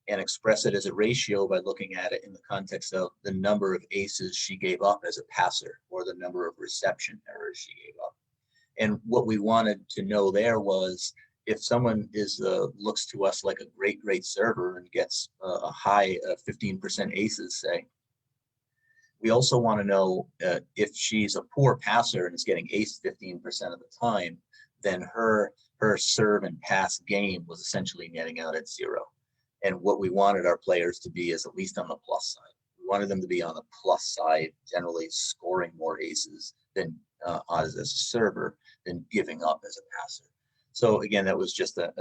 and express it as a ratio by looking at it in the context of the number of aces she gave up as a passer, or the number of reception errors she gave up. And what we wanted to know there was, if someone looks to us like a great server and gets a high 15% aces, say, we also want to know if she's a poor passer and is getting ace 15% of the time, then her serve and pass game was essentially netting out at 0. And what we wanted our players to be is at least on the plus side. We wanted them to be on the plus side, generally scoring more aces than as a server than giving up as a passer. So again, that was just a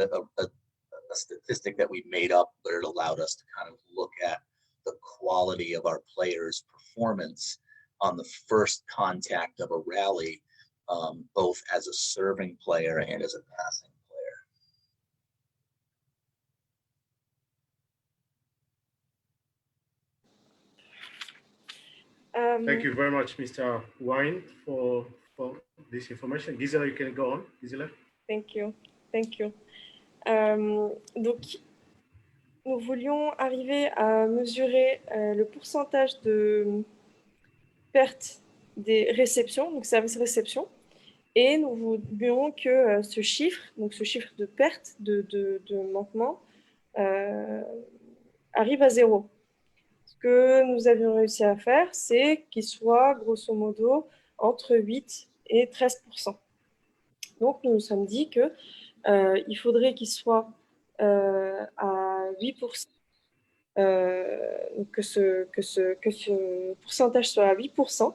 statistic that we made up, but it allowed us to kind of look at the quality of our players' performance on the first contact of a rally, both as a serving player and as a passing player. Thank you very much, Mr. Wine, for this information. Gisela, you can go on. Gisela. Thank you. Donc, nous voulions arriver à mesurer le pourcentage de perte des réceptions, donc service réception, et nous voulions que ce chiffre de perte, de manquement, arrive à 0. Ce que nous avions réussi à faire, c'est qu'il soit grosso modo entre 8 et 13%. Donc, nous nous sommes dit que il faudrait qu'il soit à 8%, que ce pourcentage soit à 8%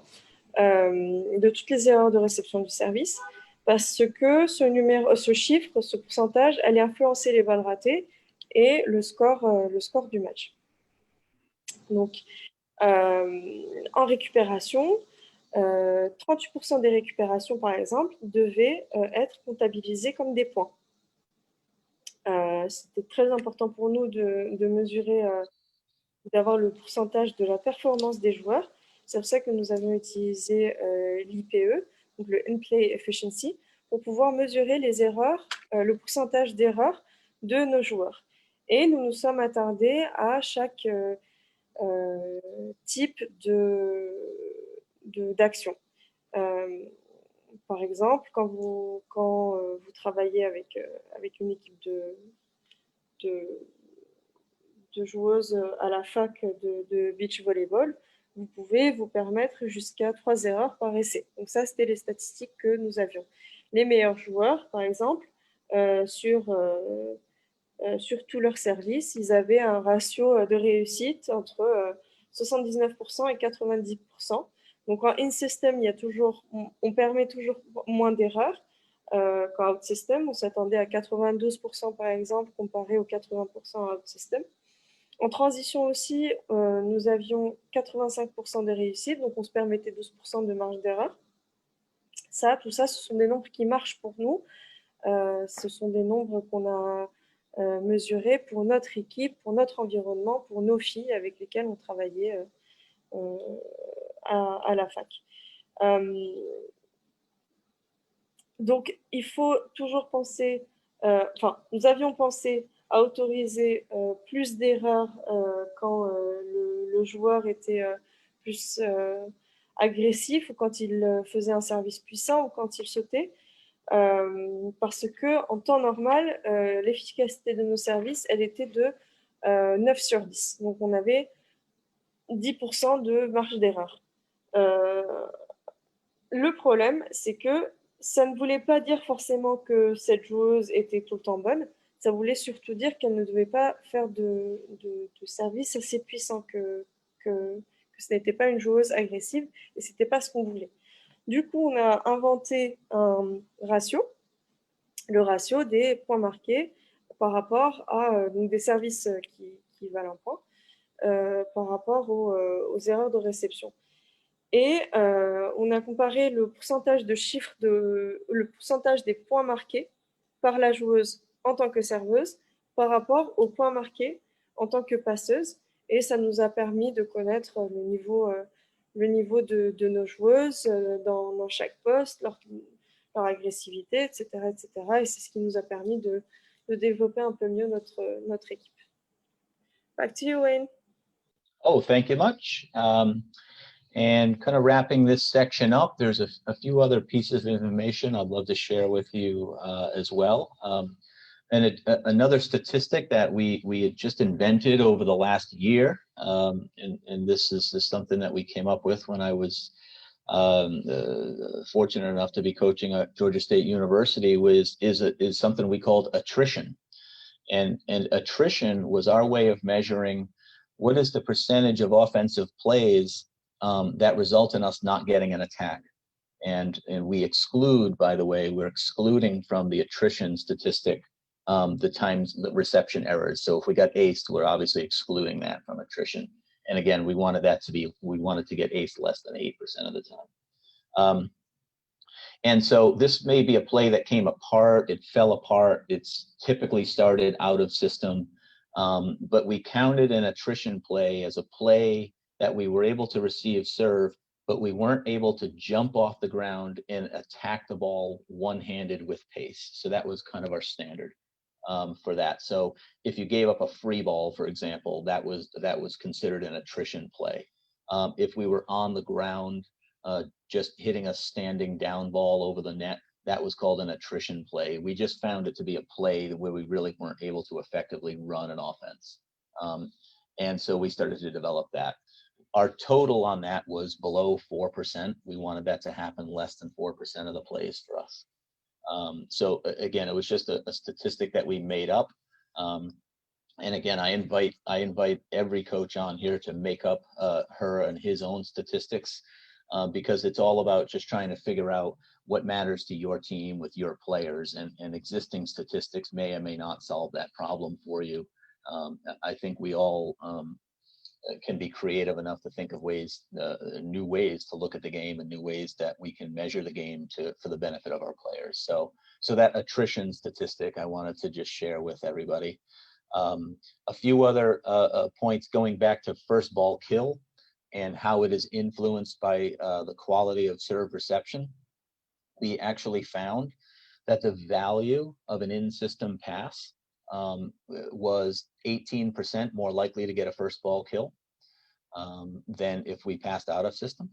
de toutes les erreurs de réception du service, parce que ce chiffre, ce pourcentage, allait influencer les balles ratées et le score du match. Donc, En récupération, 38% des récupérations, par exemple, devaient être comptabilisées comme des points. C'était très important pour nous de mesurer, d'avoir le pourcentage de la performance des joueurs. C'est pour ça que nous avons utilisé l'IPE, donc le In-Play Efficiency, pour pouvoir mesurer les erreurs, le pourcentage d'erreurs de nos joueurs. Et nous nous sommes attardés à chaque type d'action. Par exemple, quand vous travaillez avec une équipe de joueuses à la fac de beach volleyball, vous pouvez vous permettre jusqu'à 3 erreurs par essai. Donc ça, c'était les statistiques que nous avions. Les meilleurs joueurs, par exemple, sur tout leur service, ils avaient un ratio de réussite entre 79% et 90%. Donc en in-system, on permet toujours moins d'erreurs. Qu'en out-system, on s'attendait à 92% par exemple, comparé aux 80% en out-system. En transition aussi, nous avions 85% de réussite, donc on se permettait 12% de marge d'erreur. Tout ça, ce sont des nombres qui marchent pour nous. Ce sont des nombres qu'on a mesurés pour notre équipe, pour notre environnement, pour nos filles avec lesquelles on travaillait à la fac. Donc, il faut toujours penser, nous avions pensé à autoriser plus d'erreurs quand le joueur était plus agressif ou quand il faisait un service puissant ou quand il sautait. Parce que en temps normal, l'efficacité de nos services, elle était de 9 sur 10. Donc, on avait 10% de marge d'erreur. Le problème, c'est que ça ne voulait pas dire forcément que cette joueuse était tout le temps bonne. Ça voulait surtout dire qu'elle ne devait pas faire de service assez puissant, que ce n'était pas une joueuse agressive et ce n'était pas ce qu'on voulait. Du coup, on a inventé un ratio, le ratio des points marqués par rapport à donc des services qui valent un point par rapport aux erreurs de réception. Et on a comparé le pourcentage de chiffres, le pourcentage des points marqués par la joueuse en tant que serveuse par rapport aux points marqués en tant que passeuse. Et ça nous a permis de connaître le niveau de nos joueuses dans chaque poste, leur agressivité, etc., etc. Et c'est ce qui nous a permis de développer un peu mieux notre équipe. Back to you, Wayne. Oh, thank you much. And kind of wrapping this section up, there's a few other pieces of information I'd love to share with you as well. And another statistic that we had just invented over the last year, and this is something that we came up with when I was fortunate enough to be coaching at Georgia State University, is something we called attrition. And attrition was our way of measuring what is the percentage of offensive plays that result in us not getting an attack. And we exclude, by the way, we're excluding from the attrition statistic the reception errors. So if we got aced, we're obviously excluding that from attrition. And again, we wanted to get aced less than 8% of the time. And so this may be a play that came apart, it fell apart, it's typically started out of system, but we counted an attrition play as a play that we were able to receive serve, but we weren't able to jump off the ground and attack the ball one-handed with pace. So that was kind of our standard for that. So if you gave up a free ball, for example, that was considered an attrition play. If we were on the ground, just hitting a standing down ball over the net, that was called an attrition play. We just found it to be a play where we really weren't able to effectively run an offense. And so we started to develop that. Our total on that was below 4%. We wanted that to happen less than 4% of the plays for us. So again, it was just a statistic that we made up. And again, I invite every coach on here to make up her and his own statistics, because it's all about just trying to figure out what matters to your team with your players, and existing statistics may or may not solve that problem for you. I think we all can be creative enough to think of ways, new ways to look at the game and new ways that we can measure the game for the benefit of our players. So that attrition statistic I wanted to just share with everybody. A few other points going back to first ball kill and how it is influenced by the quality of serve reception. We actually found that the value of an in-system pass was 18% more likely to get a first ball kill than if we passed out of system,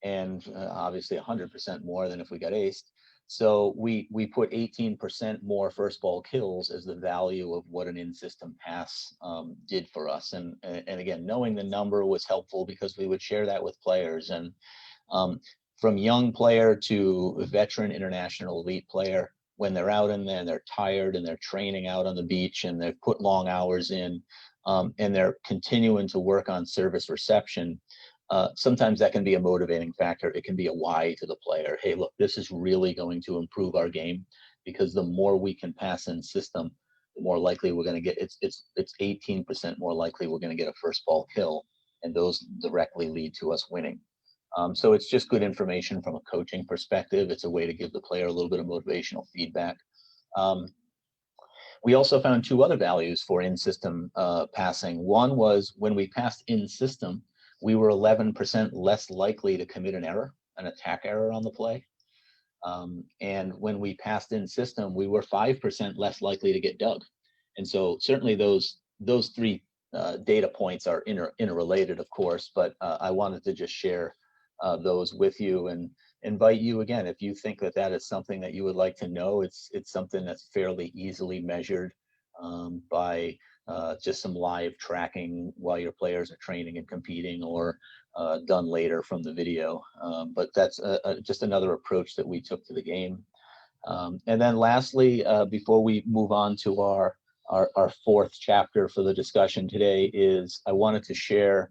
and obviously 100% more than if we got aced. So we put 18% more first ball kills as the value of what an in-system pass did for us. And again, knowing the number was helpful because we would share that with players. And from young player to veteran international elite player, when they're out in there and they're tired and they're training out on the beach and they've put long hours in, and they're continuing to work on service reception, sometimes that can be a motivating factor. It can be a why to the player. Hey, look, this is really going to improve our game because the more we can pass in system, the more likely we're going to get. It's 18% more likely we're going to get a first ball kill, and those directly lead to us winning. So it's just good information from a coaching perspective. It's a way to give the player a little bit of motivational feedback. We also found two other values for in-system passing. One was when we passed in-system, we were 11% less likely to commit an error, an attack error on the play. And when we passed in-system, we were 5% less likely to get dug. And so certainly those three data points are interrelated, of course, but I wanted to just share those with you and invite you again, if you think that is something that you would like to know. It's something that's fairly easily measured by just some live tracking while your players are training and competing, or done later from the video. But that's just another approach that we took to the game. And then lastly, before we move on to our fourth chapter for the discussion today, is I wanted to share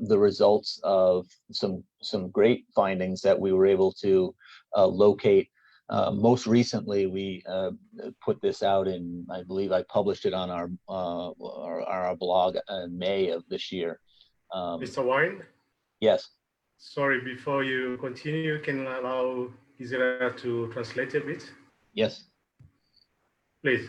the results of some great findings that we were able to locate. Most recently, we put this out in, I believe I published it on our blog in May of this year. Mr. Wine? Yes. Sorry, before you continue, can I allow Gisela to translate a bit? Yes. Please.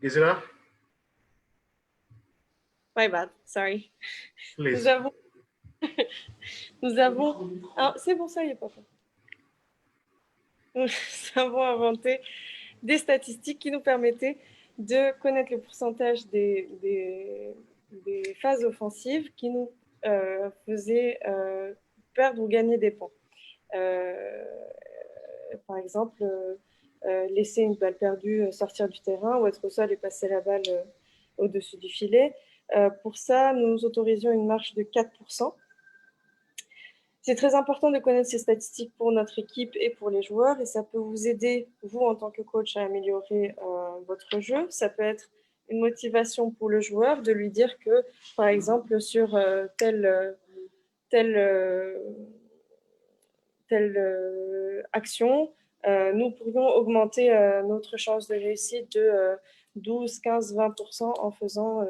Gisela? My bad, sorry. Please. Nous avons... Ah, c'est bon, ça, il n'est pas fait. Nous avons inventé des statistiques qui nous permettaient de connaître le pourcentage des phases offensives qui nous faisaient perdre ou gagner des points. Par exemple, laisser une balle perdue sortir du terrain ou être au sol et passer la balle au-dessus du filet. Pour ça, nous autorisions une marge de 4%. C'est très important de connaître ces statistiques pour notre équipe et pour les joueurs, et ça peut vous aider, vous, en tant que coach, à améliorer votre jeu. Ça peut être une motivation pour le joueur de lui dire que, par exemple, sur telle action, nous pourrions augmenter notre chance de réussite de 12, 15, 20% en faisant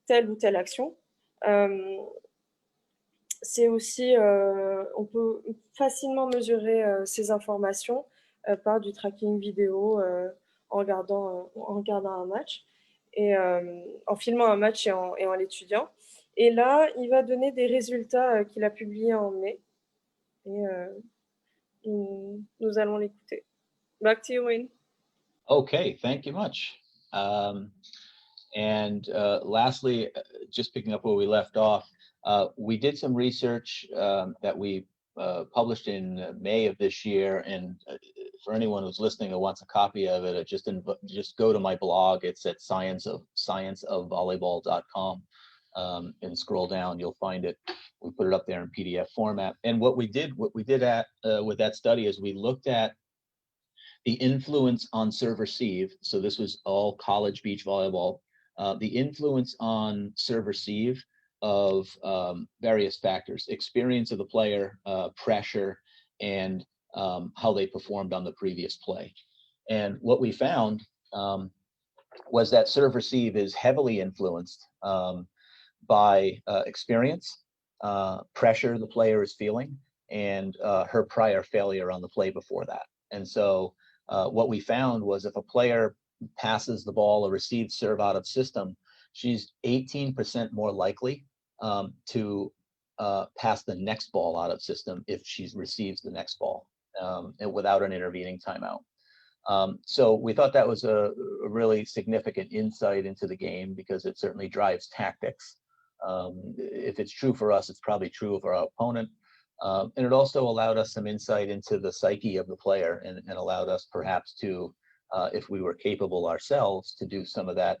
telle ou telle action. C'est aussi, on peut facilement mesurer ces informations par du tracking vidéo en regardant un match, et en filmant un match et en l'étudiant. Et là, il va donner des résultats qu'il a publiés en mai. Et nous allons l'écouter. Back to you, Wayne. Okay, thank you much. And lastly, just picking up where we left off, we did some research that we published in May of this year, and for anyone who's listening and wants a copy of it, just go to my blog. It's at scienceofvolleyball.com, and scroll down, you'll find it. We put it up there in PDF format. And what we did with that study is we looked at the influence on serve receive. So this was all college beach volleyball. The influence on serve receive of various factors: experience of the player, pressure, and how they performed on the previous play. And what we found was that serve receive is heavily influenced by experience, pressure the player is feeling, and her prior failure on the play before that. And so what we found was if a player passes the ball or receives serve out of system, she's 18% more likely to pass the next ball out of system if she receives the next ball and without an intervening timeout. So we thought that was a really significant insight into the game because it certainly drives tactics. If it's true for us, it's probably true for our opponent. And it also allowed us some insight into the psyche of the player and allowed us perhaps to, if we were capable ourselves, to do some of that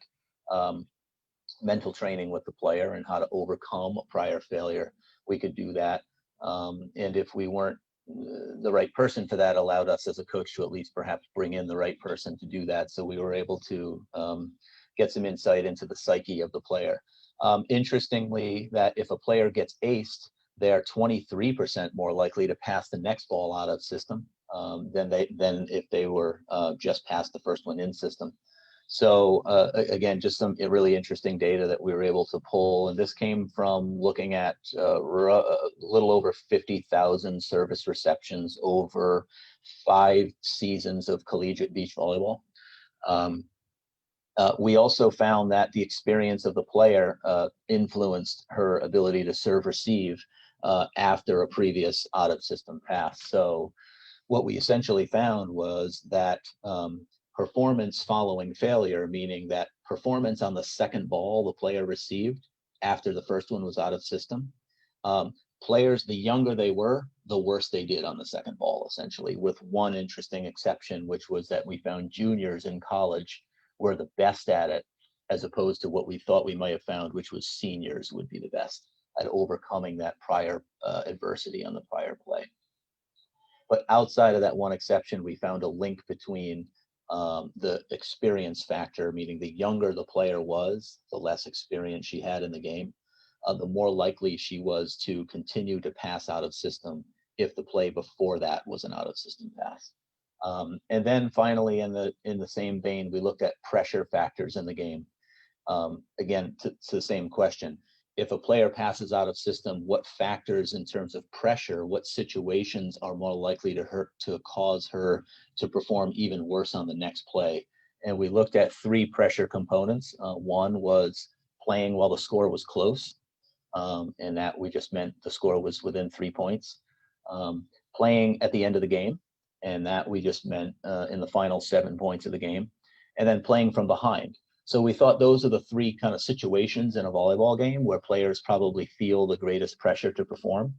mental training with the player and how to overcome a prior failure. We could do that. And if we weren't the right person for that, allowed us as a coach to at least perhaps bring in the right person to do that. So we were able to get some insight into the psyche of the player. Interestingly, that if a player gets aced, they're 23% more likely to pass the next ball out of system than if they were just past the first one in system. So again, just some really interesting data that we were able to pull. And this came from looking at a little over 50,000 service receptions over 5 seasons of collegiate beach volleyball. We also found that the experience of the player influenced her ability to serve receive after a previous out of system pass. So what we essentially found was that performance following failure, meaning that performance on the second ball the player received after the first one was out of system, players, the younger they were, the worse they did on the second ball, essentially, with one interesting exception, which was that we found juniors in college were the best at it, as opposed to what we thought we might have found, which was seniors would be the best at overcoming that prior adversity on the prior play. But outside of that one exception, we found a link between the experience factor, meaning the younger the player was, the less experience she had in the game, the more likely she was to continue to pass out of system if the play before that was an out of system pass. And then finally, in the same vein, we looked at pressure factors in the game. Again, to the same question. If a player passes out of system, what factors in terms of pressure, what situations are more likely to cause her to perform even worse on the next play? And we looked at 3 pressure components. One was playing while the score was close, and that we just meant the score was within 3 points. Playing at the end of the game, and that we just meant in the final 7 points of the game. And then playing from behind. So we thought those are the 3 kind of situations in a volleyball game where players probably feel the greatest pressure to perform.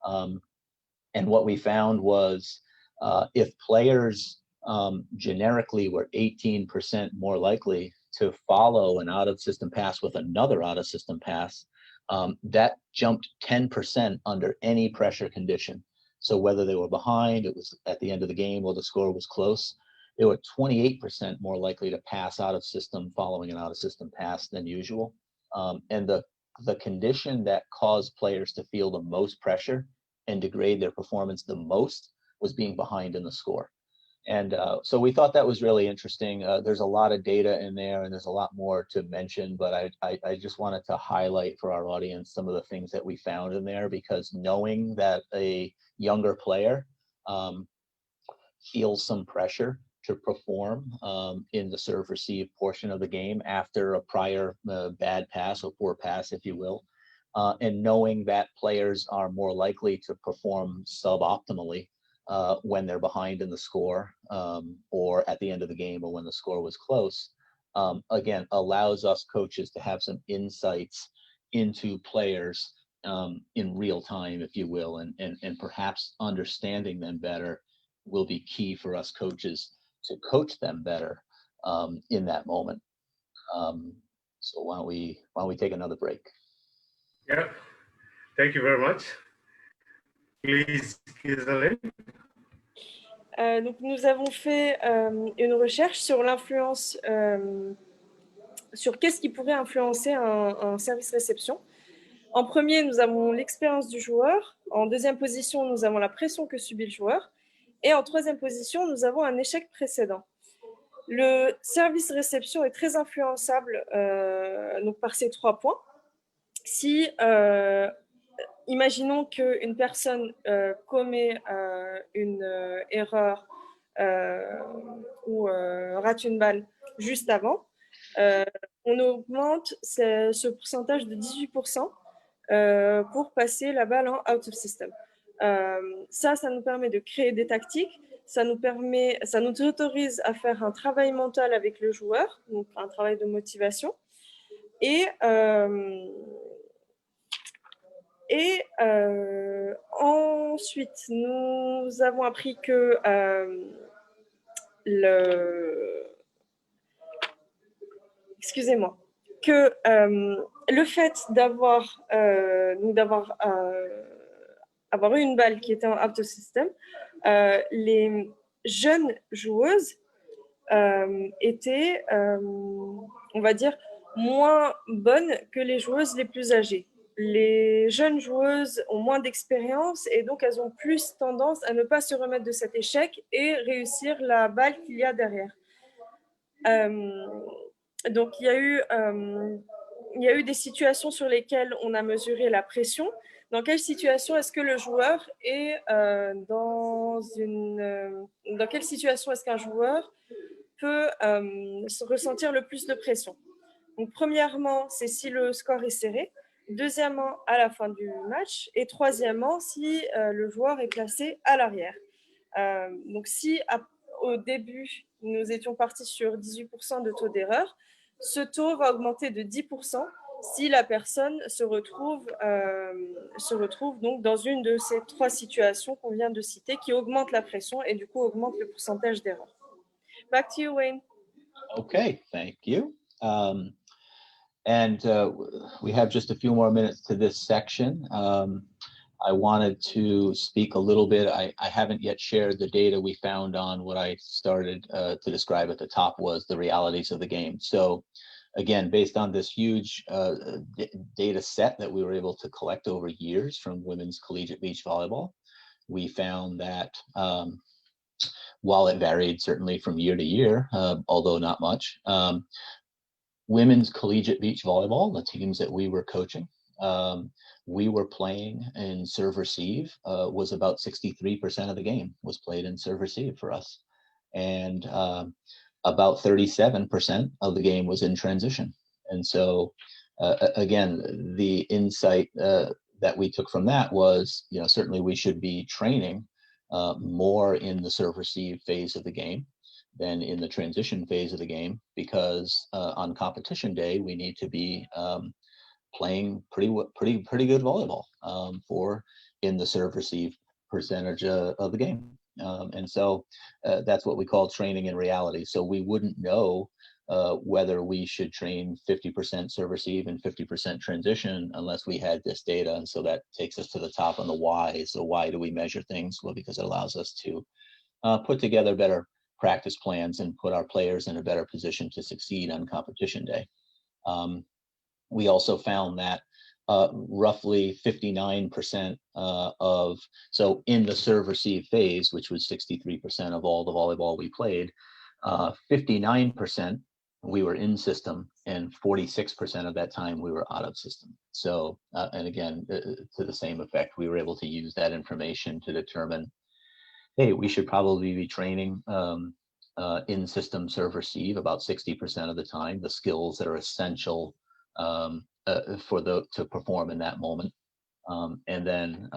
And what we found was if players generically were 18% more likely to follow an out of system pass with another out of system pass, that jumped 10% under any pressure condition. So whether they were behind, it was at the end of the game or the score was close, they were 28% more likely to pass out of system following an out of system pass than usual. And the condition that caused players to feel the most pressure and degrade their performance the most was being behind in the score. And so we thought that was really interesting. There's a lot of data in there and there's a lot more to mention, but I just wanted to highlight for our audience some of the things that we found in there, because knowing that a younger player feels some pressure to perform in the serve receive portion of the game after a prior bad pass or poor pass, if you will, and knowing that players are more likely to perform suboptimally when they're behind in the score or at the end of the game or when the score was close, again, allows us coaches to have some insights into players in real time, if you will, and perhaps understanding them better will be key for us coaches to coach them better in that moment. So why don't we take another break? Yeah, thank you very much. Please, Gisèle. Donc nous avons fait une recherche sur l'influence, sur qu'est-ce qui pourrait influencer un service réception. En premier, nous avons l'expérience du joueur. En deuxième position, nous avons la pression que subit le joueur. Et en troisième position, nous avons un échec précédent. Le service réception est très influençable donc par ces 3 points. Si, imaginons qu'une personne commet une erreur ou rate une balle juste avant, on augmente ce pourcentage de 18% pour passer la balle en out of system. Ça nous permet de créer des tactiques, ça nous autorise à faire un travail mental avec le joueur, donc un travail de motivation. Et ensuite, nous avons appris que que le fait d'avoir eu une balle qui était en out of system, les jeunes joueuses étaient, on va dire, moins bonnes que les joueuses les plus âgées. Les jeunes joueuses ont moins d'expérience et donc elles ont plus tendance à ne pas se remettre de cet échec et réussir la balle qu'il y a derrière. Donc il y a eu des situations sur lesquelles on a mesuré la pression. Dans quelle situation est-ce que le joueur est dans quelle situation est-ce qu'un joueur peut ressentir le plus de pression? Donc, premièrement, c'est si le score est serré. Deuxièmement, à la fin du match. Et troisièmement, si le joueur est placé à l'arrière. Donc, si au début, nous étions partis sur 18% de taux d'erreur, ce taux va augmenter de 10% si la personne se retrouve donc dans une de ces 3 situations qu'on vient de citer qui augmentent la pression et du coup augmentent le pourcentage d'erreur. Back to you, Wayne. Okay, thank you. And we have just a few more minutes to this section. I wanted to speak a little bit. I haven't yet shared the data we found on what I started to describe at the top was the realities of the game. So again, based on this huge data set that we were able to collect over years from women's collegiate beach volleyball, we found that while it varied certainly from year to year, although not much, women's collegiate beach volleyball, the teams that we were coaching, we were playing in serve receive, was about 63% of the game was played in serve receive for us. And about 37% of the game was in transition. And so again, the insight that we took from that was, certainly we should be training more in the serve receive phase of the game than in the transition phase of the game, because on competition day, we need to be playing pretty good volleyball for in the serve receive percentage of the game. And so that's what we call training in reality. So we wouldn't know whether we should train 50% serve receive and 50% transition unless we had this data. And so that takes us to the top on the why. So why do we measure things? Well, because it allows us to put together better practice plans and put our players in a better position to succeed on competition day. We also found that roughly 59% so in the serve receive phase, which was 63% of all the volleyball we played, 59% we were in system and 46% of that time we were out of system. So, and again, to the same effect, we were able to use that information to determine, hey, we should probably be training in system serve receive about 60% of the time, the skills that are essential to perform in that moment. And then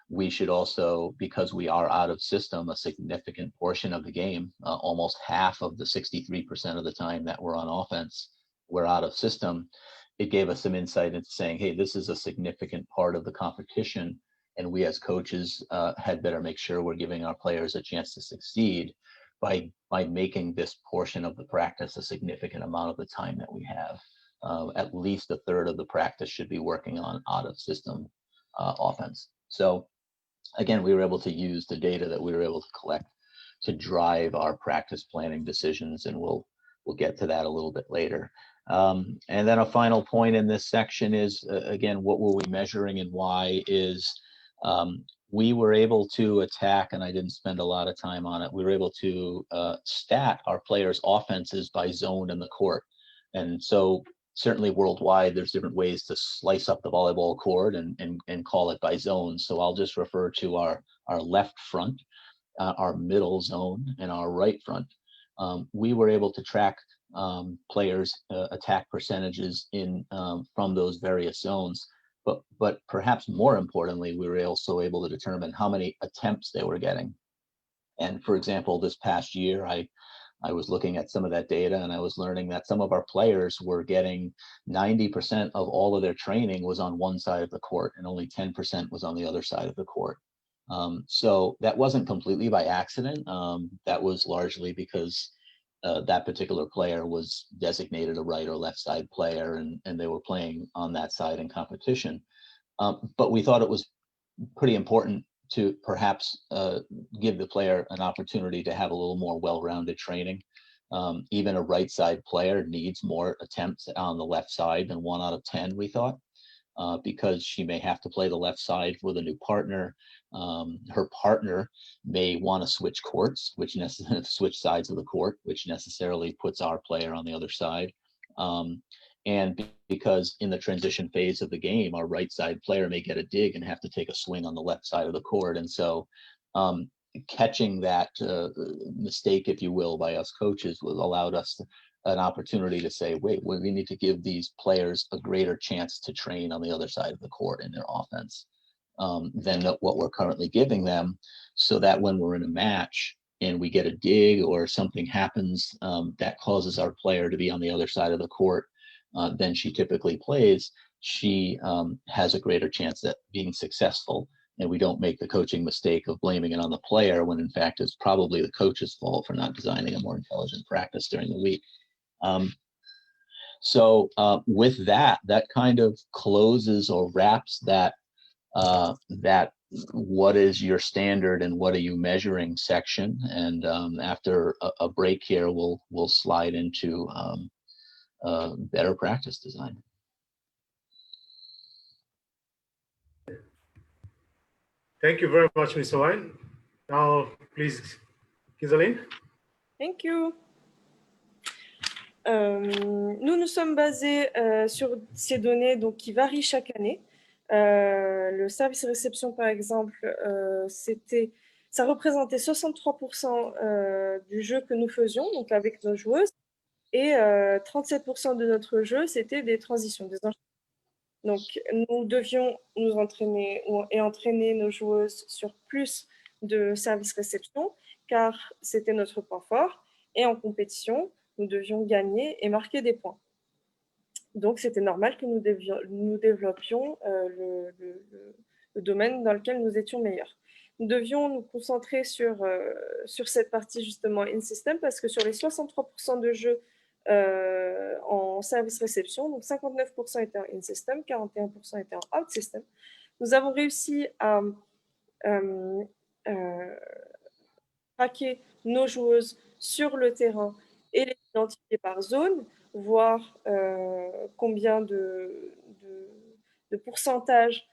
we should also, because we are out of system, a significant portion of the game, almost half of the 63% of the time that we're on offense, we're out of system. It gave us some insight into saying, hey, this is a significant part of the competition. And we as coaches had better make sure we're giving our players a chance to succeed by making this portion of the practice a significant amount of the time that we have. At least a third of the practice should be working on out of system offense. So again, we were able to use the data that we were able to collect to drive our practice planning decisions, and we'll get to that a little bit later. And then a final point in this section is, again, what were we measuring and why is We were able to attack, and I didn't spend a lot of time on it. We were able to stat our players' offenses by zone in the court. And so certainly worldwide, there's different ways to slice up the volleyball court and call it by zone. So I'll just refer to our left front, our middle zone, and our right front. We were able to track players' attack percentages from those various zones. But perhaps more importantly, we were also able to determine how many attempts they were getting. And for example, this past year, I was looking at some of that data, and I was learning that some of our players were getting 90% of all of their training was on one side of the court, and only 10% was on the other side of the court. So that wasn't completely by accident. That was largely because that particular player was designated a right or left side player, and they were playing on that side in competition. But we thought it was pretty important to perhaps give the player an opportunity to have a little more well-rounded training. Even a right side player needs more attempts on the left side than 1 out of 10, we thought, because she may have to play the left side with a new partner. Her partner may want to switch courts, switch sides of the court, which necessarily puts our player on the other side. And because in the transition phase of the game, our right side player may get a dig and have to take a swing on the left side of the court. And so catching that mistake, if you will, by us coaches allowed us an opportunity to say, wait, we need to give these players a greater chance to train on the other side of the court in their offense than what we're currently giving them, so that when we're in a match and we get a dig or something happens that causes our player to be on the other side of the court than she typically plays, she has a greater chance at being successful. And we don't make the coaching mistake of blaming it on the player when in fact it's probably the coach's fault for not designing a more intelligent practice during the week. So with that kind of closes or wraps that what is your standard and what are you measuring section. And after a break here, we'll slide into better practice design. Thank you very much, Mr. Wine. Now, please, Kizaline. Thank you. Nous sommes basés sur ces données donc, qui varient chaque année. Le service réception, par exemple, ça représentait 63% du jeu que nous faisions, donc avec nos joueuses, et 37% de notre jeu, c'était des transitions, des enchaînements. Donc, nous devions nous entraîner et entraîner nos joueuses sur plus de service réception, car c'était notre point fort, et en compétition, nous devions gagner et marquer des points. Donc, c'était normal que nous développions le domaine dans lequel nous étions meilleurs. Nous devions nous concentrer sur cette partie justement in-system, parce que sur les 63% de jeux en service réception, donc 59% étaient en in-system, 41% étaient en out-system, nous avons réussi à traquer nos joueuses sur le terrain et les identifier par zone, voir combien de pourcentage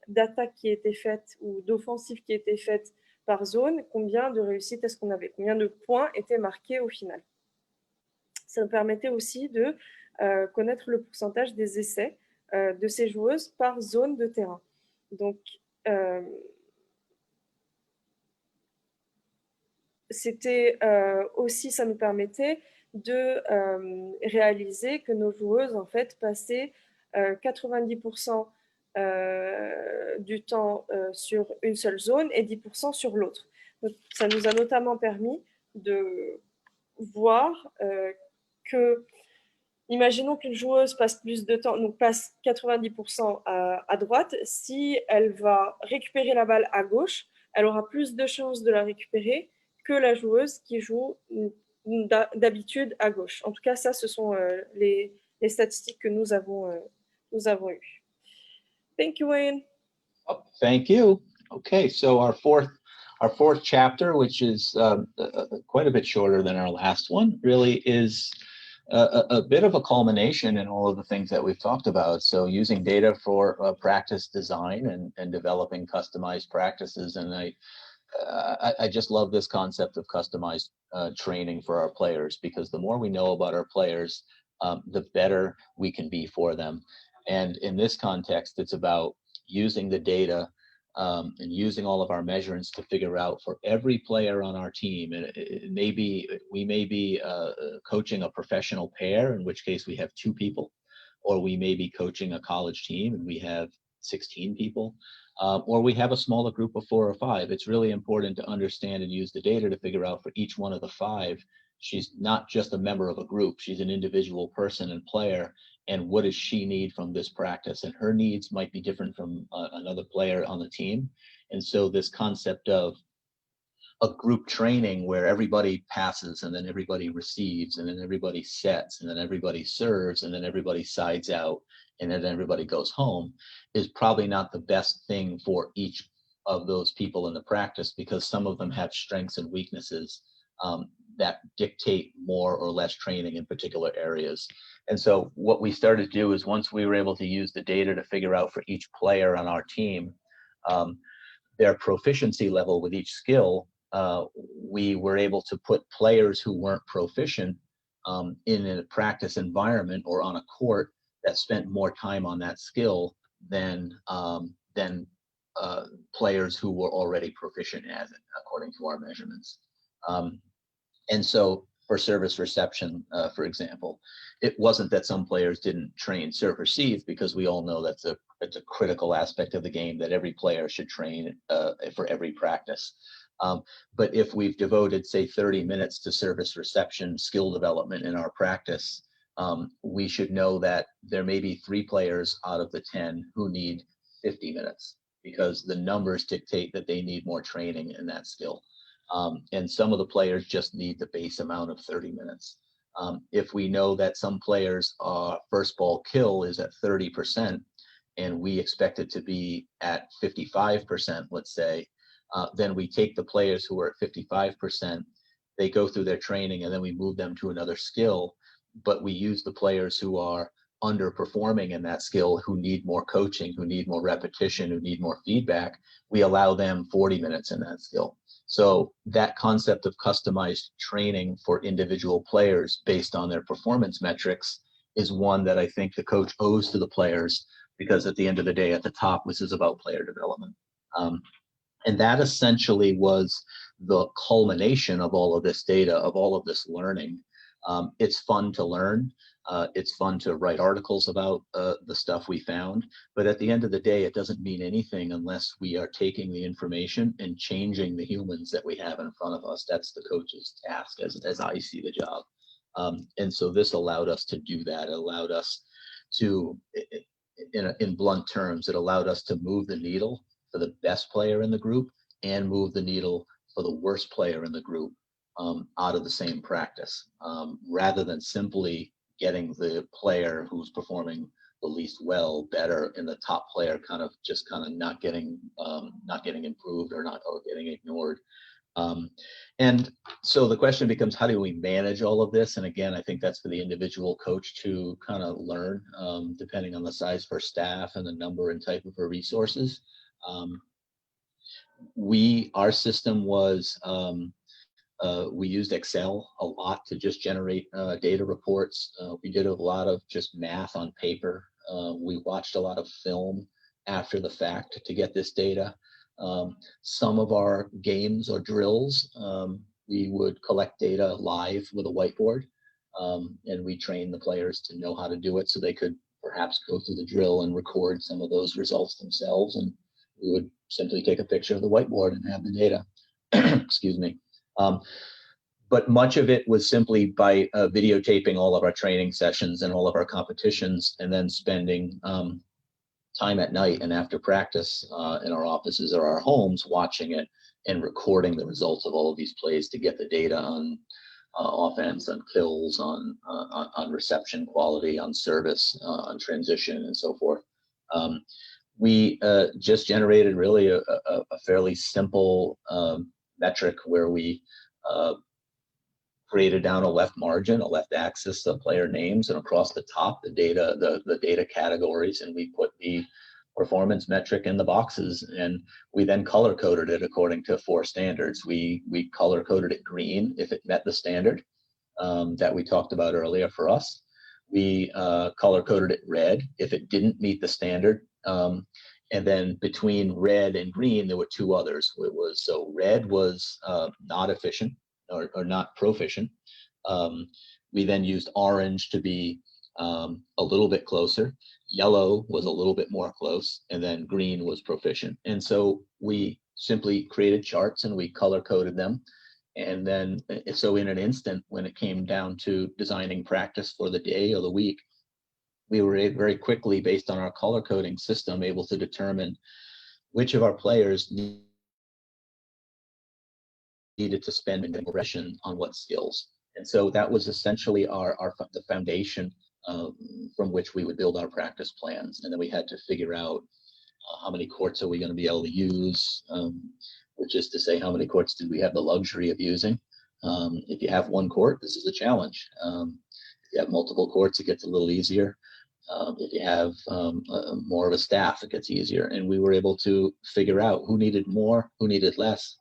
d'attaques qui étaient faites ou d'offensives qui étaient faites par zone, combien de réussites est-ce qu'on avait, combien de points étaient marqués au final. Ça nous permettait aussi de connaître le pourcentage des essais de ces joueuses par zone de terrain. Donc, c'était aussi, ça nous permettait de réaliser que nos joueuses, en fait, passaient 90% du temps sur une seule zone et 10% sur l'autre. Ça nous a notamment permis de voir que, imaginons qu'une joueuse passe plus de temps, donc passe 90% à droite, si elle va récupérer la balle à gauche, elle aura plus de chances de la récupérer que la joueuse qui joue d'habitude à gauche. En tout cas, ça, ce sont les statistiques que nous avons eues. Thank you, Wayne. Oh, thank you. Okay, so our fourth chapter, which is quite a bit shorter than our last one, really is a bit of a culmination in all of the things that we've talked about. So using data for practice design and developing customized practices. And I just love this concept of customized training for our players, because the more we know about our players, the better we can be for them. And in this context, it's about using the data and using all of our measurements to figure out for every player on our team. And we may be coaching a professional pair, in which case we have 2 people, or we may be coaching a college team and we have 16 people, or we have a smaller group of 4 or 5. It's really important to understand and use the data to figure out for each one of the 5, she's not just a member of a group, she's an individual person and player. And what does she need from this practice? And her needs might be different from another player on the team. And so this concept of a group training where everybody passes and then everybody receives and then everybody sets and then everybody serves and then everybody sides out and then everybody goes home is probably not the best thing for each of those people in the practice, because some of them have strengths and weaknesses that dictate more or less training in particular areas. And so what we started to do is, once we were able to use the data to figure out for each player on our team, their proficiency level with each skill, we were able to put players who weren't proficient in a practice environment or on a court that spent more time on that skill than players who were already proficient at it, according to our measurements. And so for service reception, for example, it wasn't that some players didn't train serve receive, because we all know it's a critical aspect of the game that every player should train for every practice. But if we've devoted, say, 30 minutes to service reception skill development in our practice, we should know that there may be 3 players out of the 10 who need 50 minutes, because the numbers dictate that they need more training in that skill. And some of the players just need the base amount of 30 minutes. If we know that some players' first ball kill is at 30%, and we expect it to be at 55%, let's say, then we take the players who are at 55%, they go through their training, and then we move them to another skill. But we use the players who are underperforming in that skill, who need more coaching, who need more repetition, who need more feedback. We allow them 40 minutes in that skill. So that concept of customized training for individual players based on their performance metrics is one that I think the coach owes to the players, because at the end of the day, at the top, this is about player development. And that essentially was the culmination of all of this data, of all of this learning. It's fun to learn. It's fun to write articles about the stuff we found. But at the end of the day, it doesn't mean anything unless we are taking the information and changing the humans that we have in front of us. That's the coach's task, as I see the job. And so this allowed us to do that. It allowed us to, in blunt terms, it allowed us to move the needle for the best player in the group and move the needle for the worst player in the group out of the same practice, rather than simply getting the player who's performing the least well better and the top player kind of not getting improved or getting ignored. And so the question becomes, how do we manage all of this? And again, I think that's for the individual coach to kind of learn, depending on the size of her staff and the number and type of her resources. Our system was, we used Excel a lot to just generate data reports. We did a lot of just math on paper. We watched a lot of film after the fact to get this data. Some of our games or drills, we would collect data live with a whiteboard, and we trained the players to know how to do it, so they could perhaps go through the drill and record some of those results themselves. And we would simply take a picture of the whiteboard and have the data. Excuse me. But much of it was simply by videotaping all of our training sessions and all of our competitions, and then spending time at night and after practice in our offices or our homes watching it and recording the results of all of these plays to get the data on offense, on kills, on reception quality, on service, on transition, and so forth. We just generated really a fairly simple metric where we created down a left margin, a left axis of player names, and across the top, the data categories, and we put the performance metric in the boxes, and we then color coded it according to 4 standards. We color coded it green if it met the standard that we talked about earlier for us. We color coded it red if it didn't meet the standard. And then between red and green, there were 2 others. So red was not efficient or not proficient. We then used orange to be a little bit closer. Yellow was a little bit more close, and then green was proficient. And so we simply created charts and we color coded them. And then, so in an instant, when it came down to designing practice for the day or the week, we were very quickly, based on our color coding system, able to determine which of our players needed to spend an impression on what skills. And so that was essentially the foundation from which we would build our practice plans. And then we had to figure out how many courts are we going to be able to use, which is to say, how many courts do we have the luxury of using? If you have 1 court, this is a challenge. If you have multiple courts, it gets a little easier. If you have more of a staff, it gets easier. And we were able to figure out who needed more, who needed less,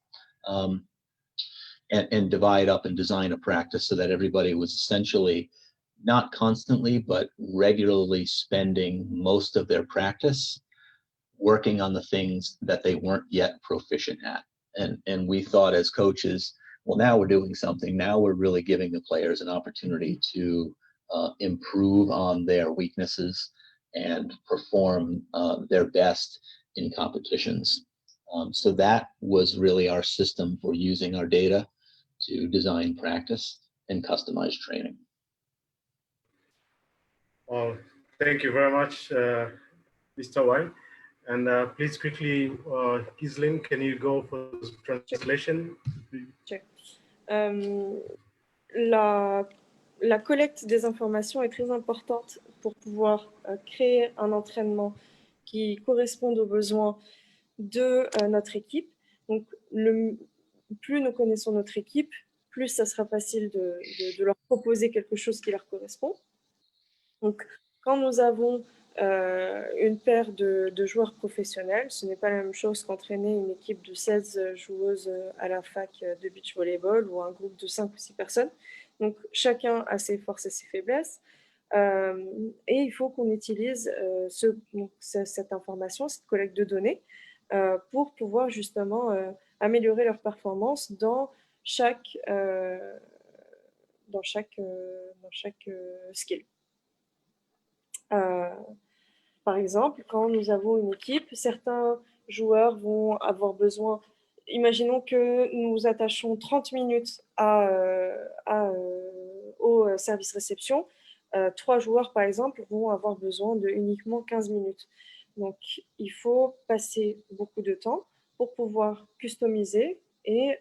and divide up and design a practice so that everybody was essentially not constantly, but regularly spending most of their practice working on the things that they weren't yet proficient at. And we thought as coaches, well, now we're doing something. Now we're really giving the players an opportunity to improve on their weaknesses and perform their best in competitions. So that was really our system for using our data to design practice and customize training. Well, thank you very much, Mr. Wine. And please quickly, Ghislaine, can you go for the translation? Sure. La collecte des informations est très importante pour pouvoir créer un entraînement qui corresponde aux besoins de notre équipe. Donc, plus nous connaissons notre équipe, plus ça sera facile de leur proposer quelque chose qui leur correspond. Donc, quand nous avons une paire de joueurs professionnels, ce n'est pas la même chose qu'entraîner une équipe de 16 joueuses à la fac de beach volleyball ou un groupe de 5 ou 6 personnes. Donc, chacun a ses forces et ses faiblesses. Et il faut qu'on utilise cette information, cette collecte de données, pour pouvoir justement améliorer leur performance dans chaque skill. Par exemple, quand nous avons une équipe, certains joueurs vont avoir besoin, imaginons que nous attachons 30 minutes au service réception, 3 joueurs par exemple vont avoir besoin de uniquement 15 minutes. Donc il faut passer beaucoup de temps pour pouvoir customiser et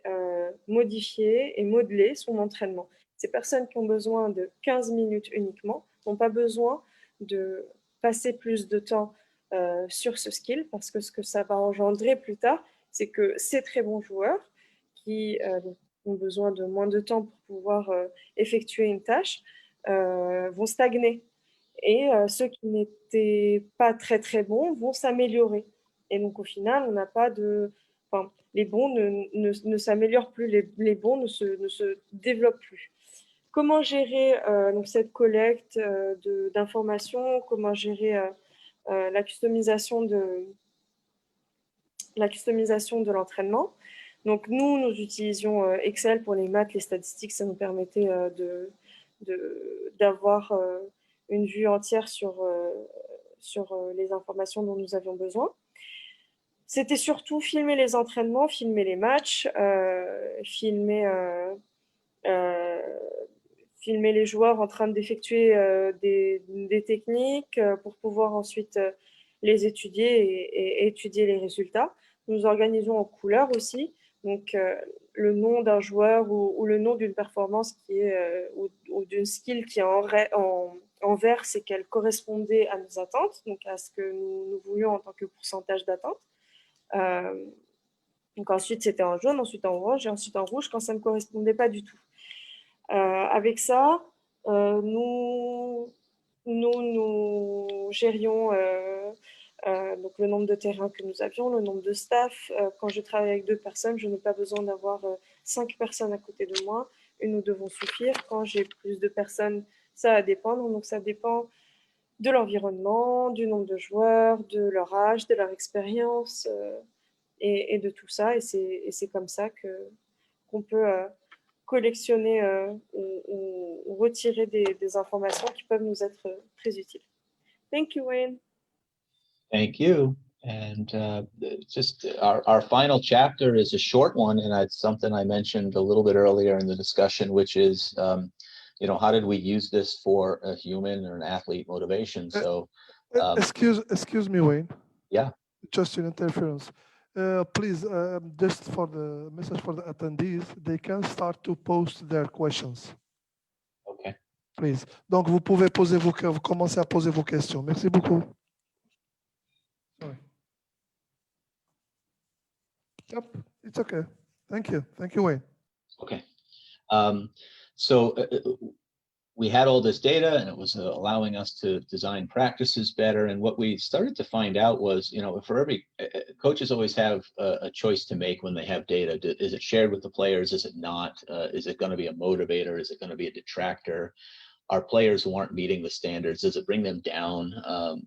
modifier et modeler son entraînement. Ces personnes qui ont besoin de 15 minutes uniquement n'ont pas besoin de passer plus de temps sur ce skill, parce que ce que ça va engendrer plus tard, c'est que ces très bons joueurs qui ont besoin de moins de temps pour pouvoir effectuer une tâche vont stagner. Et ceux qui n'étaient pas très très bons vont s'améliorer. Et donc au final, on n'a pas de... Enfin, les bons ne s'améliorent plus, les bons ne se développent plus. Comment gérer donc cette collecte d'informations, comment gérer la customisation de l'entraînement. Donc nous utilisions Excel pour les maths, les statistiques, ça nous permettait d'avoir une vue entière sur les informations dont nous avions besoin. C'était surtout filmer les entraînements, filmer les matchs, filmer les joueurs en train d'effectuer des techniques pour pouvoir ensuite les étudier et étudier les résultats. Nous organisons en couleurs aussi, donc le nom d'un joueur ou le nom d'une performance qui est, ou d'une skill qui est en vert, c'est qu'elle correspondait à nos attentes, donc à ce que nous voulions en tant que pourcentage d'attente. Donc ensuite c'était en jaune, ensuite en orange et ensuite en rouge quand ça ne correspondait pas du tout. avec ça, nous gérions donc le nombre de terrains que nous avions, le nombre de staff. Quand je travaille avec 2 personnes, je n'ai pas besoin d'avoir 5 personnes à côté de moi. Une ou deux vont suffire. Quand j'ai plus de personnes, ça va dépendre. Donc ça dépend de l'environnement, du nombre de joueurs, de leur âge, de leur expérience et de tout ça. Et c'est comme ça qu'on peut collectionner ou retirer des informations qui peuvent nous être très utiles. Thank you, Wayne. Thank you. And just our final chapter is a short one, and it's something I mentioned a little bit earlier in the discussion, which is, you know, how did we use this for a human or an athlete motivation? So, excuse me, Wayne. Yeah. Just an interference. Please, just for the message for the attendees, they can start to post their questions. Okay. Please. Donc, vous pouvez vous commencer à poser vos questions. Merci beaucoup. Sorry. Yep, it's okay. Thank you. Thank you, Wayne. Okay. So we had all this data, and it was allowing us to design practices better. And what we started to find out was, you know, for every coaches always have a choice to make when they have data. Is it shared with the players? Is it not? Is it going to be a motivator? Is it going to be a detractor? Our players who aren't meeting the standards, does it bring them down?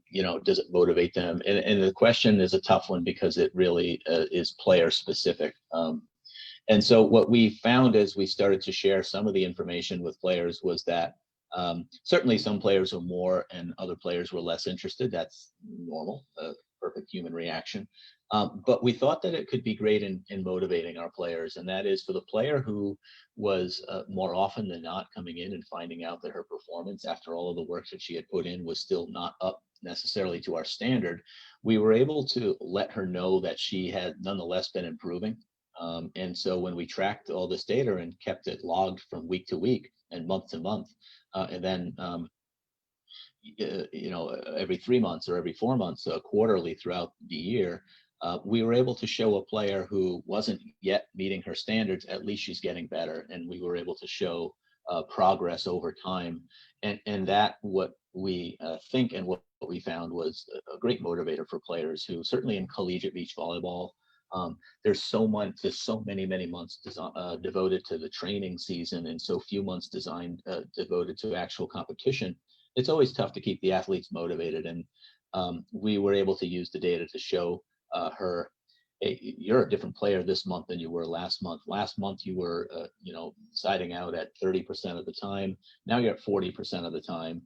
You know, does it motivate them? And the question is a tough one because it really is player specific. And so what we found as we started to share some of the information with players was that certainly some players were more and other players were less interested. That's normal, perfect human reaction. But we thought that it could be great in motivating our players. And that is for the player who was more often than not coming in and finding out that her performance after all of the work that she had put in was still not up necessarily to our standard. We were able to let her know that she had nonetheless been improving. And so when we tracked all this data and kept it logged from week to week and month to month, and then you know, every 3 months or every 4 months, quarterly throughout the year, we were able to show a player who wasn't yet meeting her standards, at least she's getting better. And we were able to show progress over time. And that what we think and what we found was a great motivator for players who certainly in collegiate beach volleyball, there's so many months devoted to the training season and so few months devoted to actual competition. It's always tough to keep the athletes motivated. And we were able to use the data to show her, hey, you're a different player this month than you were last month. Last month you were, you know, siding out at 30% of the time. Now you're at 40% of the time.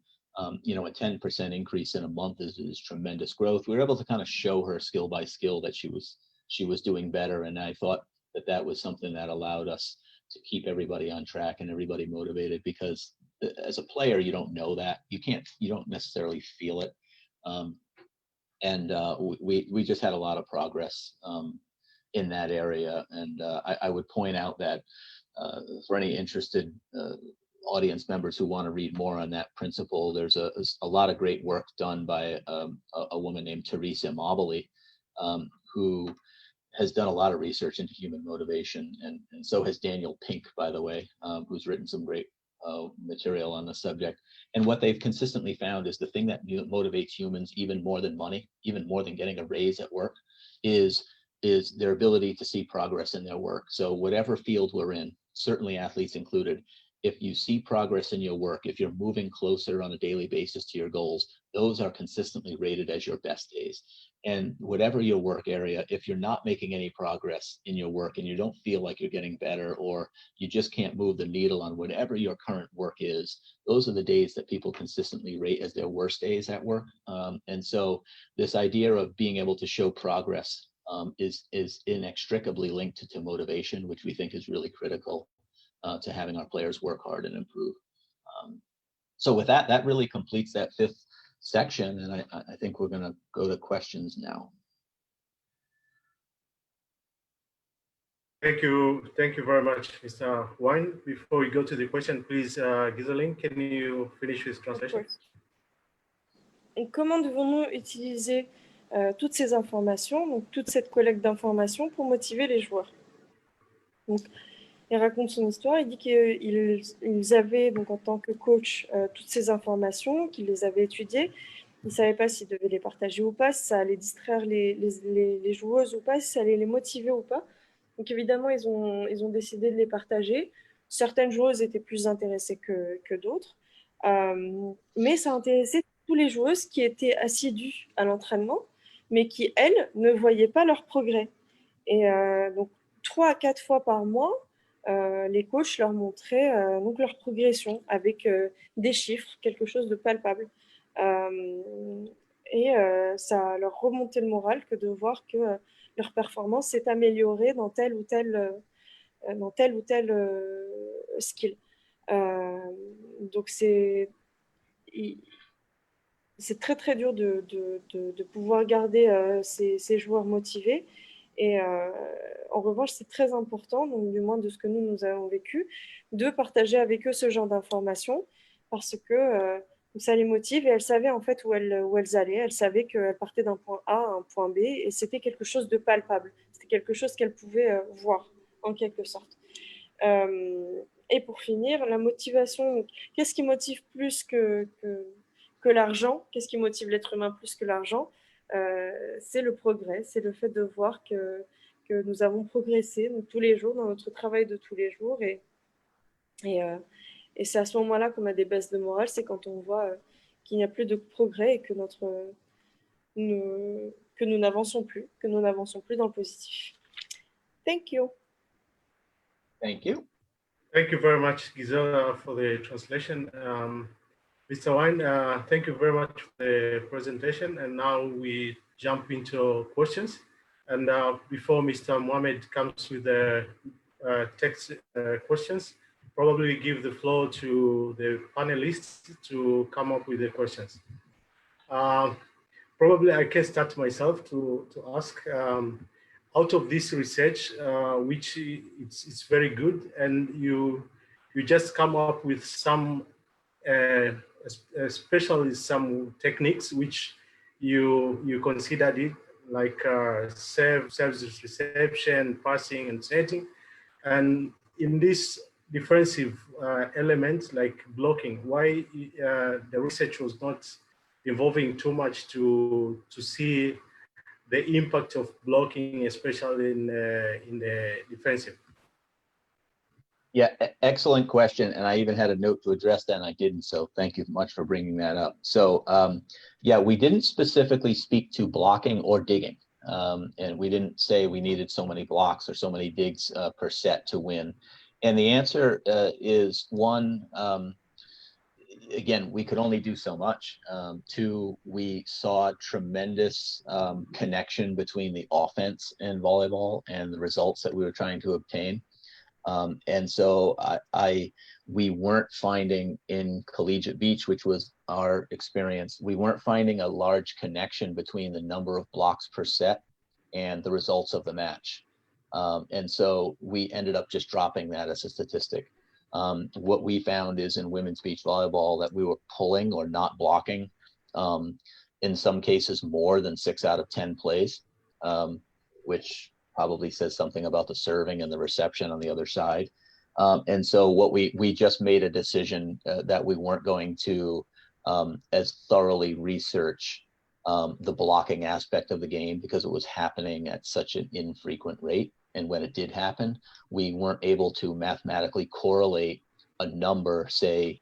You know, a 10% increase in a month is tremendous growth. We were able to kind of show her skill by skill that she was doing better. And I thought that that was something that allowed us to keep everybody on track and everybody motivated, because as a player, you don't know that. You don't necessarily feel it. And we just had a lot of progress in that area. And I would point out that for any interested audience members who want to read more on that principle, there's a lot of great work done by a woman named Teresa Mobley, who has done a lot of research into human motivation, and so has Daniel Pink, by the way, who's written some great material on the subject. And what they've consistently found is the thing that motivates humans even more than money, even more than getting a raise at work, is their ability to see progress in their work. So whatever field we're in, certainly athletes included, if you see progress in your work, if you're moving closer on a daily basis to your goals, those are consistently rated as your best days. And whatever your work area, if you're not making any progress in your work and you don't feel like you're getting better, or you just can't move the needle on whatever your current work is, those are the days that people consistently rate as their worst days at work. And so this idea of being able to show progress is inextricably linked to motivation, which we think is really critical to having our players work hard and improve. So with that really completes that 5th section, and I think we're going to go to questions now. Thank you very much, Mr. Wine. Before we go to the question, please, Ghislaine, can you finish with translation? Et comment devons-nous utiliser toutes ces informations, donc toute cette collecte d'informations pour motiver les joueurs? Donc, il raconte son histoire. Il dit qu'ils avaient, donc en tant que coach, toutes ces informations, qu'ils les avaient étudiées. Ils ne savaient pas s'ils devaient les partager ou pas, si ça allait distraire les joueuses ou pas, si ça allait les motiver ou pas. Donc évidemment, ils ont décidé de les partager. Certaines joueuses étaient plus intéressées que d'autres. Mais ça intéressait tous les joueuses qui étaient assidues à l'entraînement, mais qui, elles, ne voyaient pas leur progrès. Et donc, 3 à 4 fois par mois, les coachs leur montraient donc leur progression avec des chiffres, quelque chose de palpable. Ça leur remontait le moral que de voir que leur performance s'est améliorée dans tel ou tel skill. Donc c'est très très dur de pouvoir garder ces joueurs motivés. Et en revanche, c'est très important, donc du moins de ce que nous avons vécu, de partager avec eux ce genre d'informations parce que ça les motive et elles savaient en fait où elles allaient. Elles savaient qu'elles partaient d'un point A à un point B et c'était quelque chose de palpable. C'était quelque chose qu'elles pouvaient voir en quelque sorte. Et pour finir, la motivation, qu'est-ce qui motive plus que l'argent? Qu'est-ce qui motive l'être humain plus que l'argent? C'est le progrès, c'est le fait de voir que nous avons progressé donc, tous les jours dans notre travail de tous les jours. Et c'est à ce moment-là qu'on a des baisses de morale, c'est quand on voit qu'il n'y a plus de progrès et que nous n'avançons plus, dans le positif. Thank you. Thank you. Thank you very much, Gisela, for the translation. Mr. Wine, thank you very much for the presentation. And now we jump into questions. And before Mr. Mohamed comes with the text questions, probably give the floor to the panelists to come up with the questions. Probably I can start myself to ask, out of this research, which it's very good, and you just come up with some, especially some techniques which you considered it, like service reception, passing, and setting. And in this defensive element, like blocking, why the research was not involving too much to see the impact of blocking, especially in the defensive? Yeah, excellent question. And I even had a note to address that and I didn't. So thank you much for bringing that up. So yeah, we didn't specifically speak to blocking or digging. And we didn't say we needed so many blocks or so many digs per set to win. And the answer is one, again, we could only do so much. Two, we saw tremendous connection between the offense in volleyball and the results that we were trying to obtain. And so we weren't finding in collegiate beach, which was our experience, we weren't finding a large connection between the number of blocks per set and the results of the match. And so we ended up just dropping that as a statistic. What we found is in women's beach volleyball that we were pulling or not blocking, in some cases more than 6 out of 10 plays, which probably says something about the serving and the reception on the other side. And so what we just made a decision that we weren't going to as thoroughly research the blocking aspect of the game because it was happening at such an infrequent rate. And when it did happen, we weren't able to mathematically correlate a number, say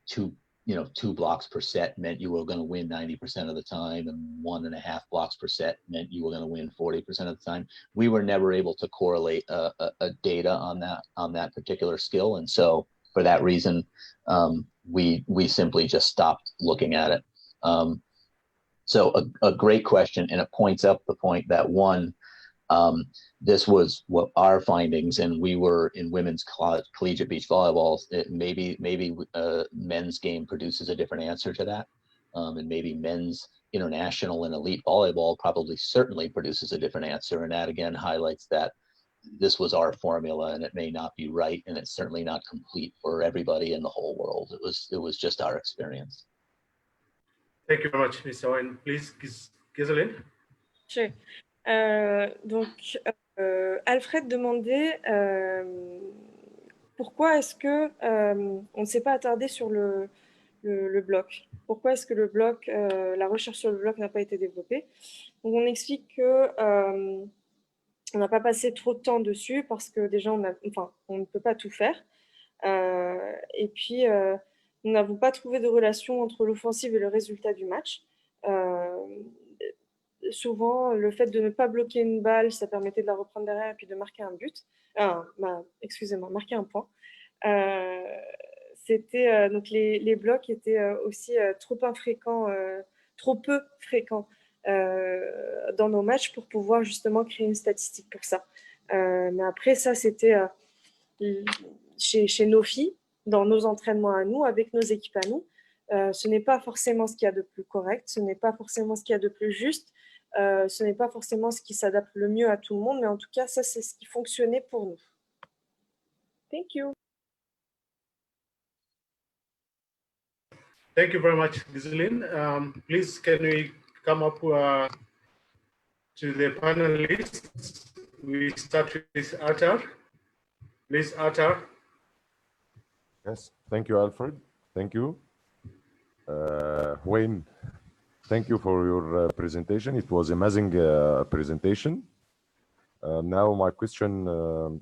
2 blocks per set meant you were going to win 90% of the time, and 1.5 blocks per set meant you were going to win 40% of the time. We were never able to correlate a data on that particular skill, and so for that reason, we simply just stopped looking at it. So a great question, and it points up the point that one, this was what our findings, and we were in women's collegiate beach volleyball. Maybe men's game produces a different answer to that, and maybe men's international and elite volleyball probably certainly produces a different answer. And that again highlights that this was our formula, and it may not be right, and it's certainly not complete for everybody in the whole world. It was just our experience. Thank you very much, Mr. Wine. Please, Ghislaine. Sure. Donc, Alfred demandait pourquoi est-ce que on ne s'est pas attardé sur le bloc? Pourquoi est-ce que le bloc, la recherche sur le bloc n'a pas été développée? Donc on explique que on n'a pas passé trop de temps dessus parce que déjà on ne peut pas tout faire. Et puis nous n'avons pas trouvé de relation entre l'offensive et le résultat du match. Souvent, le fait de ne pas bloquer une balle, ça permettait de la reprendre derrière et puis de marquer un but. Excusez-moi, marquer un point. Donc les blocs étaient aussi trop infréquents, trop peu fréquents dans nos matchs pour pouvoir justement créer une statistique pour ça. Mais après, ça, c'était chez nos filles, dans nos entraînements à nous, avec nos équipes à nous. Ce n'est pas forcément ce qu'il y a de plus correct, ce n'est pas forcément ce qu'il y a de plus juste, ce n'est pas forcément ce qui s'adapte le mieux à tout le monde, mais en tout cas, ça, c'est ce qui fonctionnait pour nous. Thank you. Thank you very much, Ghislaine. Please, can we come up to the panelists? We start with Arthur. Please, Arthur. Yes, thank you, Alfred. Thank you. Wayne, thank you for your presentation. It was amazing presentation. Now my question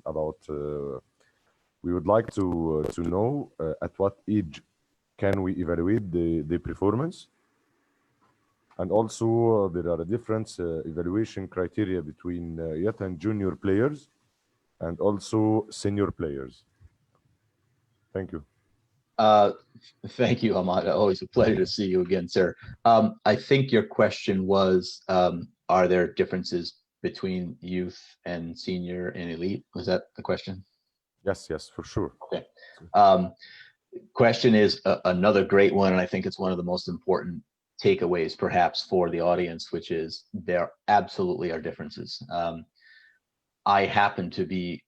about, we would like to know at what age can we evaluate the performance? And also there are different evaluation criteria between youth and junior players and also senior players. Thank you. Thank you, Ahmad. Always a pleasure to see you again, sir. I think your question was, are there differences between youth and senior and elite? Was that the question? Yes, yes, for sure. Okay. Question is another great one, and I think it's one of the most important takeaways perhaps for the audience, which is there absolutely are differences. I happen to be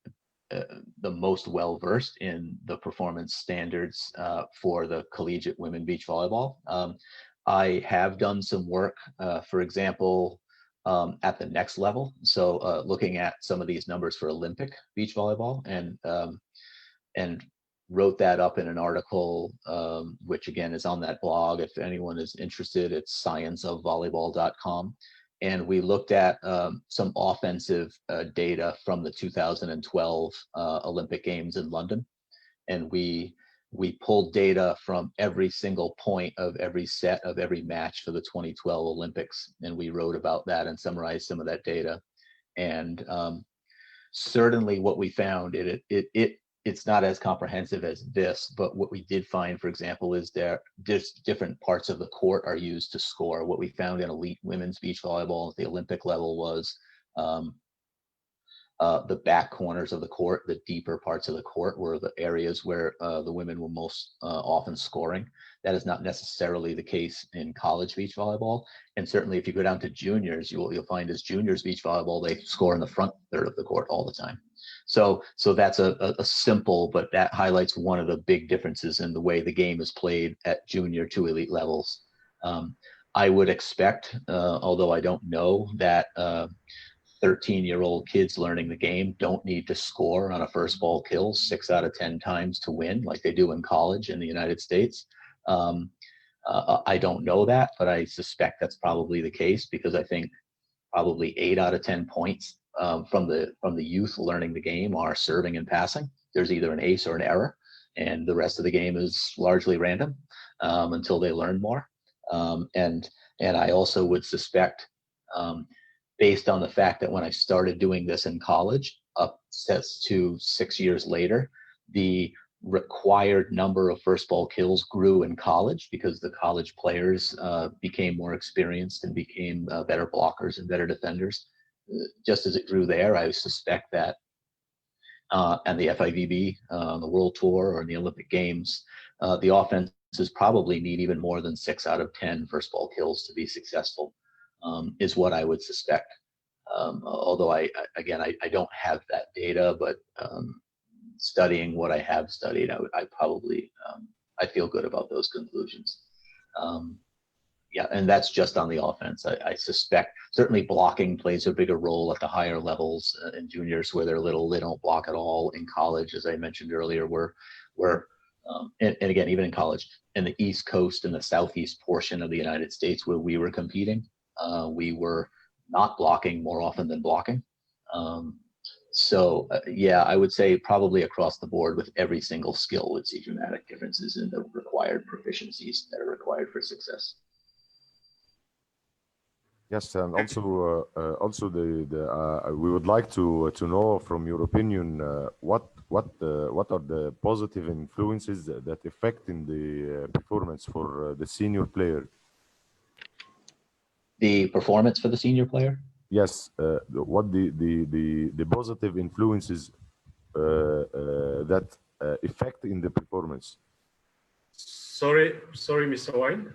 the most well-versed in the performance standards for the collegiate women beach volleyball. I have done some work, for example, at the next level. So looking at some of these numbers for Olympic beach volleyball and wrote that up in an article, which again is on that blog. If anyone is interested, it's scienceofvolleyball.com. And we looked at some offensive data from the 2012 Olympic Games in London. And we pulled data from every single point of every set of every match for the 2012 Olympics. And we wrote about that and summarized some of that data. And certainly what we found, it's not as comprehensive as this, but what we did find, for example, is there's different parts of the court are used to score. What we found in elite women's beach volleyball at the Olympic level was the back corners of the court, the deeper parts of the court were the areas where the women were most often scoring. That is not necessarily the case in college beach volleyball. And certainly if you go down to juniors, you'll find as juniors beach volleyball, they score in the front third of the court all the time. So that's a simple, but that highlights one of the big differences in the way the game is played at junior to elite levels. I would expect, although I don't know, that 13-year-old kids learning the game don't need to score on a first ball kill 6 out of 10 times to win like they do in college in the United States. I don't know that, but I suspect that's probably the case because I think probably 8 out of 10 points from the youth learning the game are serving and passing. There's either an ace or an error, and the rest of the game is largely random until they learn more. And I also would suspect, based on the fact that when I started doing this in college, up to 6 years later, the required number of first ball kills grew in college because the college players became more experienced and became better blockers and better defenders. Just as it grew there, I suspect that and the FIVB, the World Tour or the Olympic Games, the offenses probably need even more than 6 out of 10 first ball kills to be successful, is what I would suspect. Although I don't have that data, but studying what I have studied, I probably, I feel good about those conclusions. Yeah, and that's just on the offense. I suspect certainly blocking plays a bigger role at the higher levels in juniors where they're little. They don't block at all. In college, as I mentioned earlier, and again, even in college, in the East Coast and the Southeast portion of the United States where we were competing, we were not blocking more often than blocking. Yeah, I would say probably across the board with every single skill would see dramatic differences in the required proficiencies that are required for success. Yes, and also we would like to know from your opinion what are the positive influences that affect in the performance for the senior player. The performance for the senior player? Yes, what the positive influences that affect in the performance. Sorry, Mr. Wine.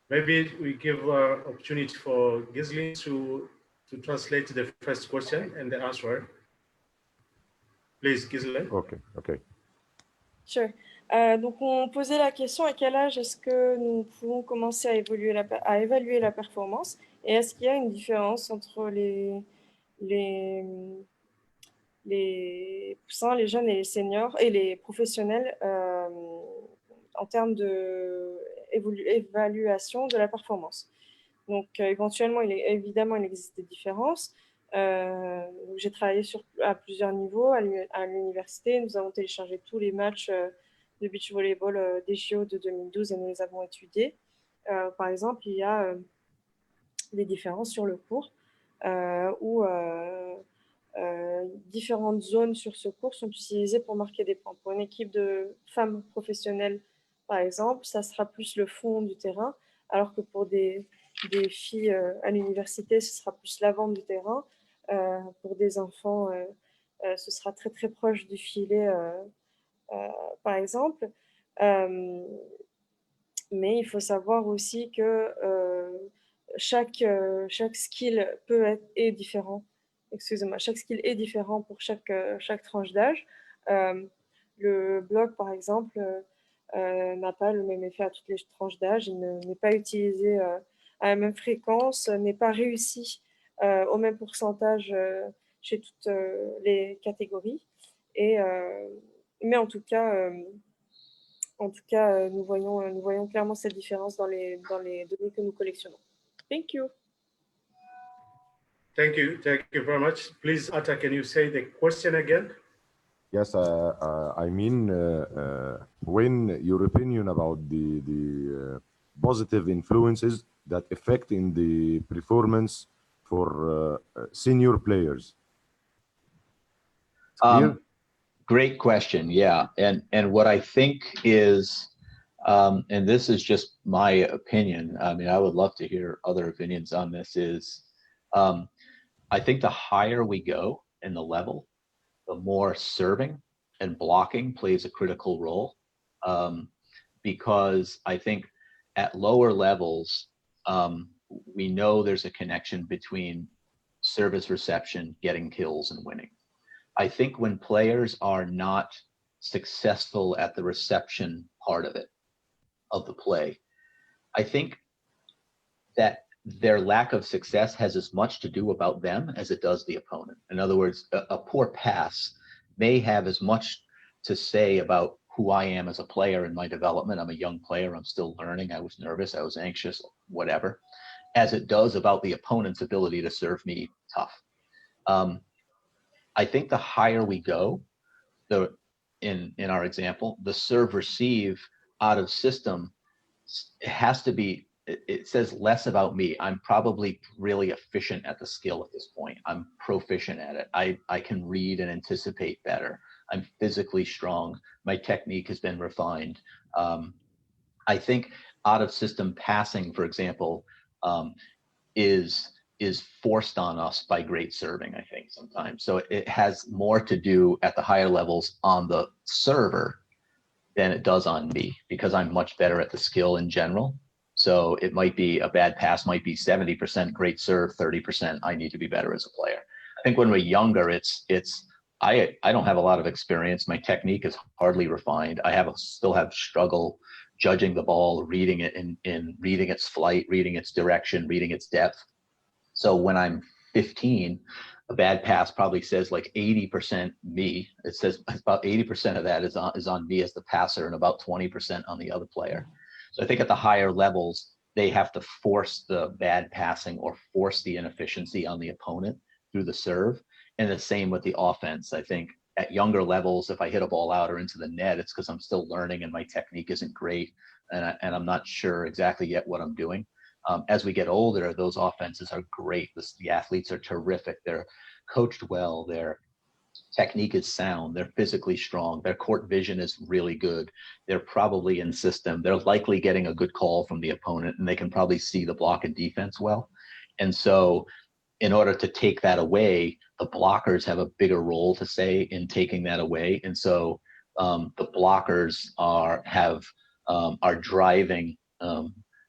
Maybe we give opportunity for Ghislaine to translate the first question and the answer. Please, Ghislaine. Okay. Sure. Donc, on posait la question à quel âge est-ce que nous pouvons commencer à évaluer la performance et est-ce qu'il y a une différence entre les poussins, les jeunes et les seniors et les professionnels en termes d'évaluation de la performance. Donc, éventuellement, évidemment, il existe des différences. J'ai travaillé à plusieurs niveaux à l'université. Nous avons téléchargé tous les matchs de beach volleyball des JO de 2012 et nous les avons étudiés. Par exemple, il y a des différences sur le court où différentes zones sur ce court sont utilisées pour marquer des points. Pour une équipe de femmes professionnelles, par exemple, ça sera plus le fond du terrain, alors que pour des filles à l'université, ce sera plus l'avant du terrain. Pour des enfants, ce sera très très proche du filet, par exemple. Mais il faut savoir aussi que chaque skill est différent. Excusez-moi, chaque skill est différent pour chaque tranche d'âge. Le bloc, par exemple, n'a pas le même effet à toutes les tranches d'âge. Il n'est pas utilisé à la même fréquence, n'est pas réussi au même pourcentage chez toutes les catégories. Mais en tout cas, nous voyons clairement cette différence dans les données que nous collectionnons. Thank you. Thank you very much. Please, Atta, can you say the question again? Yes, I mean, when your opinion about the positive influences that affect in the performance for senior players. Great question. Yeah, and what I think is, and this is just my opinion. I mean, I would love to hear other opinions on this. Is I think the higher we go in the level, the more serving and blocking plays a critical role, because I think at lower levels, we know there's a connection between service reception, getting kills, and winning. I think when players are not successful at the reception part of it, of the play, I think that their lack of success has as much to do about them as it does the opponent. In other words, a poor pass may have as much to say about who I am as a player in my development. I'm a young player, I'm still learning, I was nervous, I was anxious, whatever, as it does about the opponent's ability to serve me tough. I think the higher we go, in our example, the serve receive out of system, it has to be, it says less about me. I'm probably really efficient at the skill at this point. I'm proficient at it. I can read and anticipate better. I'm physically strong. My technique has been refined. I think out of system passing, for example, is forced on us by great serving, I think, sometimes. So it has more to do at the higher levels on the server than it does on me, because I'm much better at the skill in general. So it might be a bad pass, might be 70% great serve, 30% I need to be better as a player. I think when we're younger, it's I don't have a lot of experience. My technique is hardly refined. Still have struggle judging the ball, reading it in reading its flight, reading its direction, reading its depth. So when I'm 15, a bad pass probably says like 80% me. It says about 80% of that is on me as the passer and about 20% on the other player. So I think at the higher levels, they have to force the bad passing or force the inefficiency on the opponent through the serve. And the same with the offense. I think at younger levels, if I hit a ball out or into the net, it's because I'm still learning and my technique isn't great. And I'm not sure exactly yet what I'm doing. As we get older, those offenses are great. The athletes are terrific. They're coached well. Their technique is sound. They're physically strong. Their court vision is really good. They're probably in system. They're likely getting a good call from the opponent, and they can probably see the block and defense well. And so in order to take that away, the blockers have a bigger role to say in taking that away. And so the blockers are driving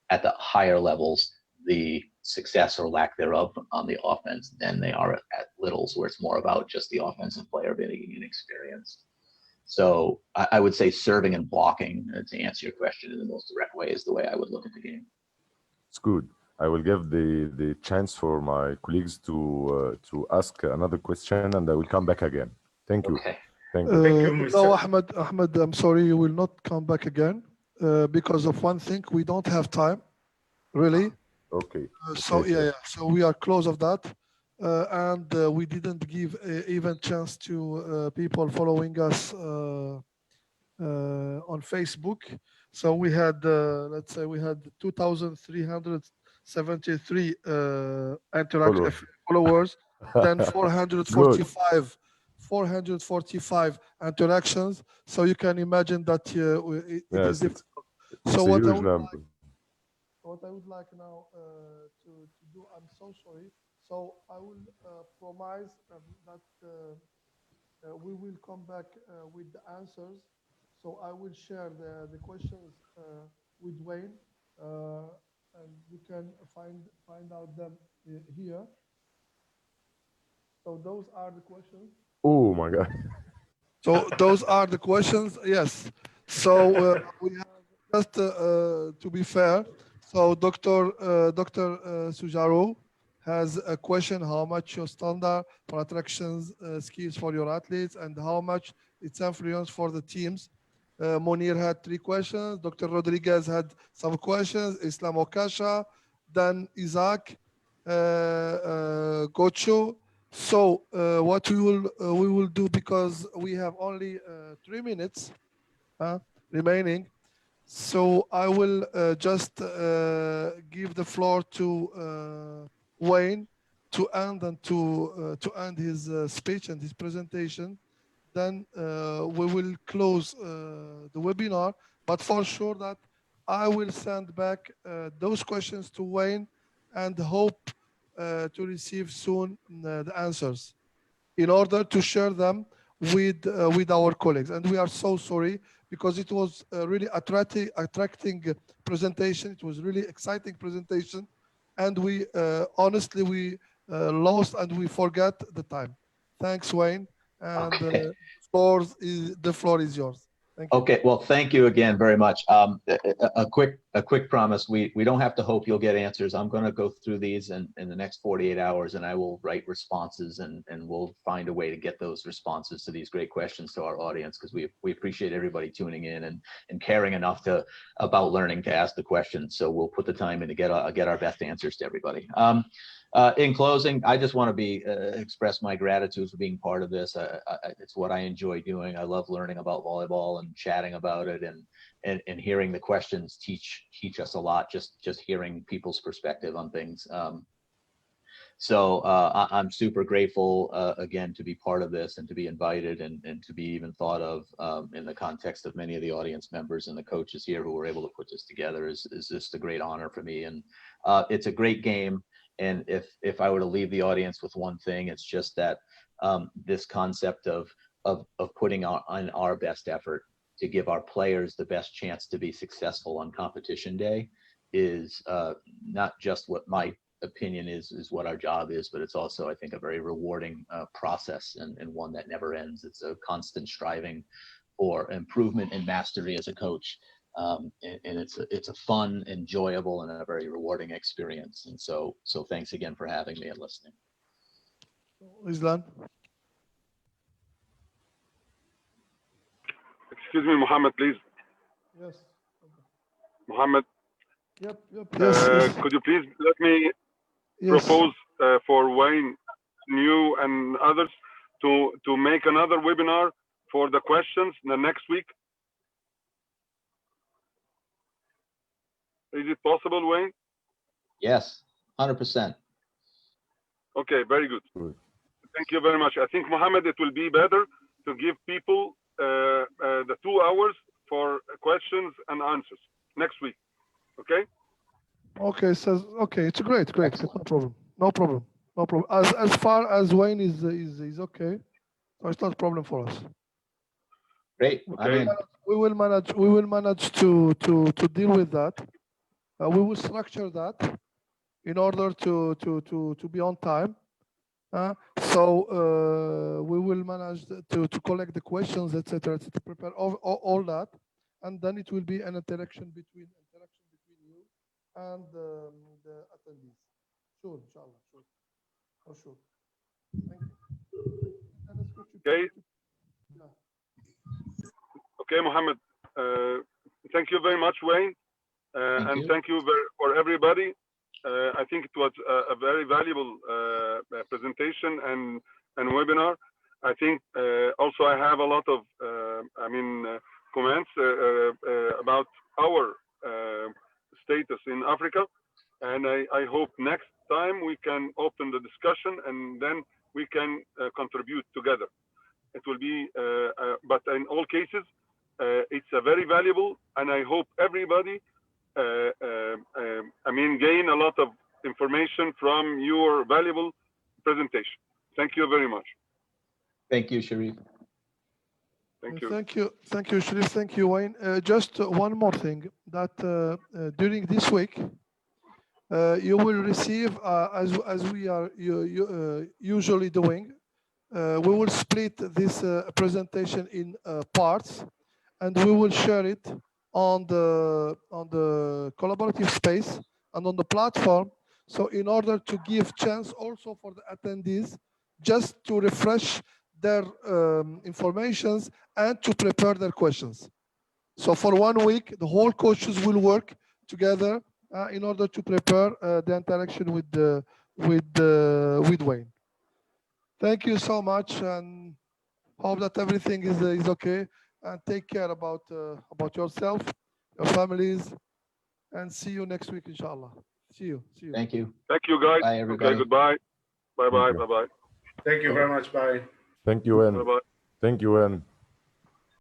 at the higher levels the success or lack thereof on the offense than they are at littles, where it's more about just the offensive player being inexperienced. So I would say serving and blocking, to answer your question in the most direct way, is the way I would look at the game. It's good. I will give the chance for my colleagues to ask another question, and I will come back again. Thank you. Okay. Thank you. Thank you, No, Mr. Ahmed, I'm sorry, you will not come back again because of one thing. We don't have time, really. Okay. So Okay, yeah, sir. yeah. So we are close of that, and we didn't give even chance to people following us on Facebook. So we had, let's say, we had 2,373 followers, then Good. 445 interactions. So you can imagine that it is Yes, difficult. it's So a what I huge would number. now to do, I'm so sorry. So I will promise that we will come back with the answers. So I will share the questions with Wayne, and you can find out them here. So those are the questions. Oh my God. So those are the questions. Yes. So we have just to be fair. So Dr. Sujaro has a question: how much your standard for attractions skills for your athletes, and how much its influence for the teams. Monir had 3 questions. Dr. Rodriguez had some questions. Islam Okasha, then Isaac, Gocho. So what we will do, because we have only 3 minutes remaining, so I will just give the floor to Wayne to end his speech and his presentation. Then we will close the webinar. But for sure that I will send back those questions to Wayne and hope to receive soon the answers in order to share them with our colleagues. And we are so sorry because it was a really attracting presentation. It was really exciting presentation, and we honestly we lost and we forgot the time. Thanks, Wayne, and Okay. the floor is yours. Thank you. Okay, well, thank you again very much. A quick promise. We don't have to hope you'll get answers. I'm going to go through these in the next 48 hours, and I will write responses, and we'll find a way to get those responses to these great questions to our audience, because we appreciate everybody tuning in and caring enough about learning to ask the questions. So we'll put the time in to get our best answers to everybody. In closing, I just want to express my gratitude for being part of this. It's what I enjoy doing. I love learning about volleyball and chatting about it, and hearing the questions teach us a lot. Just hearing people's perspective on things. So I'm super grateful again to be part of this and to be invited and to be even thought of in the context of many of the audience members and the coaches here who were able to put this together. Is just a great honor for me, and it's a great game. And if I were to leave the audience with one thing, it's just that this concept of putting on our best effort to give our players the best chance to be successful on competition day is not just what my opinion is what our job is, but it's also, I think, a very rewarding process and one that never ends. It's a constant striving for improvement and mastery as a coach. And it's a fun, enjoyable, and a very rewarding experience. And so thanks again for having me and listening. Islam. Excuse me, Mohammed, please. Yes. Mohammed, Yep. Yes. could you please let me Yes. propose for Wayne, you and others to make another webinar for the questions the next week? Is it possible, Wayne? Yes, 100%. Okay, very good. Good. Thank you very much. I think, Mohammed, it will be better to give people the 2 hours for questions and answers next week. Okay? Okay. So it's great. No problem. As far as Wayne is okay, so it's not a problem for us. Great. Okay. We will manage to deal with that. We will structure that in order to be on time. So we will manage to collect the questions, etc., to prepare all that, and then it will be an interaction between you and the attendees. Sure, inshallah, sure, for sure. Thank you. Okay. Okay, Mohammed. Thank you very much, Wayne, and thank you for everybody. I think it was a very valuable presentation and webinar. I think also I have a lot of comments about our status in Africa, and I hope next time we can open the discussion and then we can contribute together. It will be, but in all cases, it's a very valuable, and I hope everybody gain a lot of information from your valuable presentation. Thank you very much. Thank you, Sharif. Thank you. Thank you, Sharif. Thank you, Wayne. Just one more thing, that during this week, you will receive, as we are usually doing, we will split this presentation in parts, and we will share it on the collaborative space and on the platform. So in order to give chance also for the attendees just to refresh their informations and to prepare their questions. So for 1 week, the whole coaches will work together in order to prepare the interaction with Wayne. Thank you so much, and hope that everything is okay. And take care about yourself, your families, and see you next week, inshallah. See you. Thank you. Thank you, guys. Bye, everybody. Okay, goodbye. Bye-bye. Thank you. Bye-bye. Thank you very much. Bye. Thank you, Wen. Bye-bye. Thank you, Wen.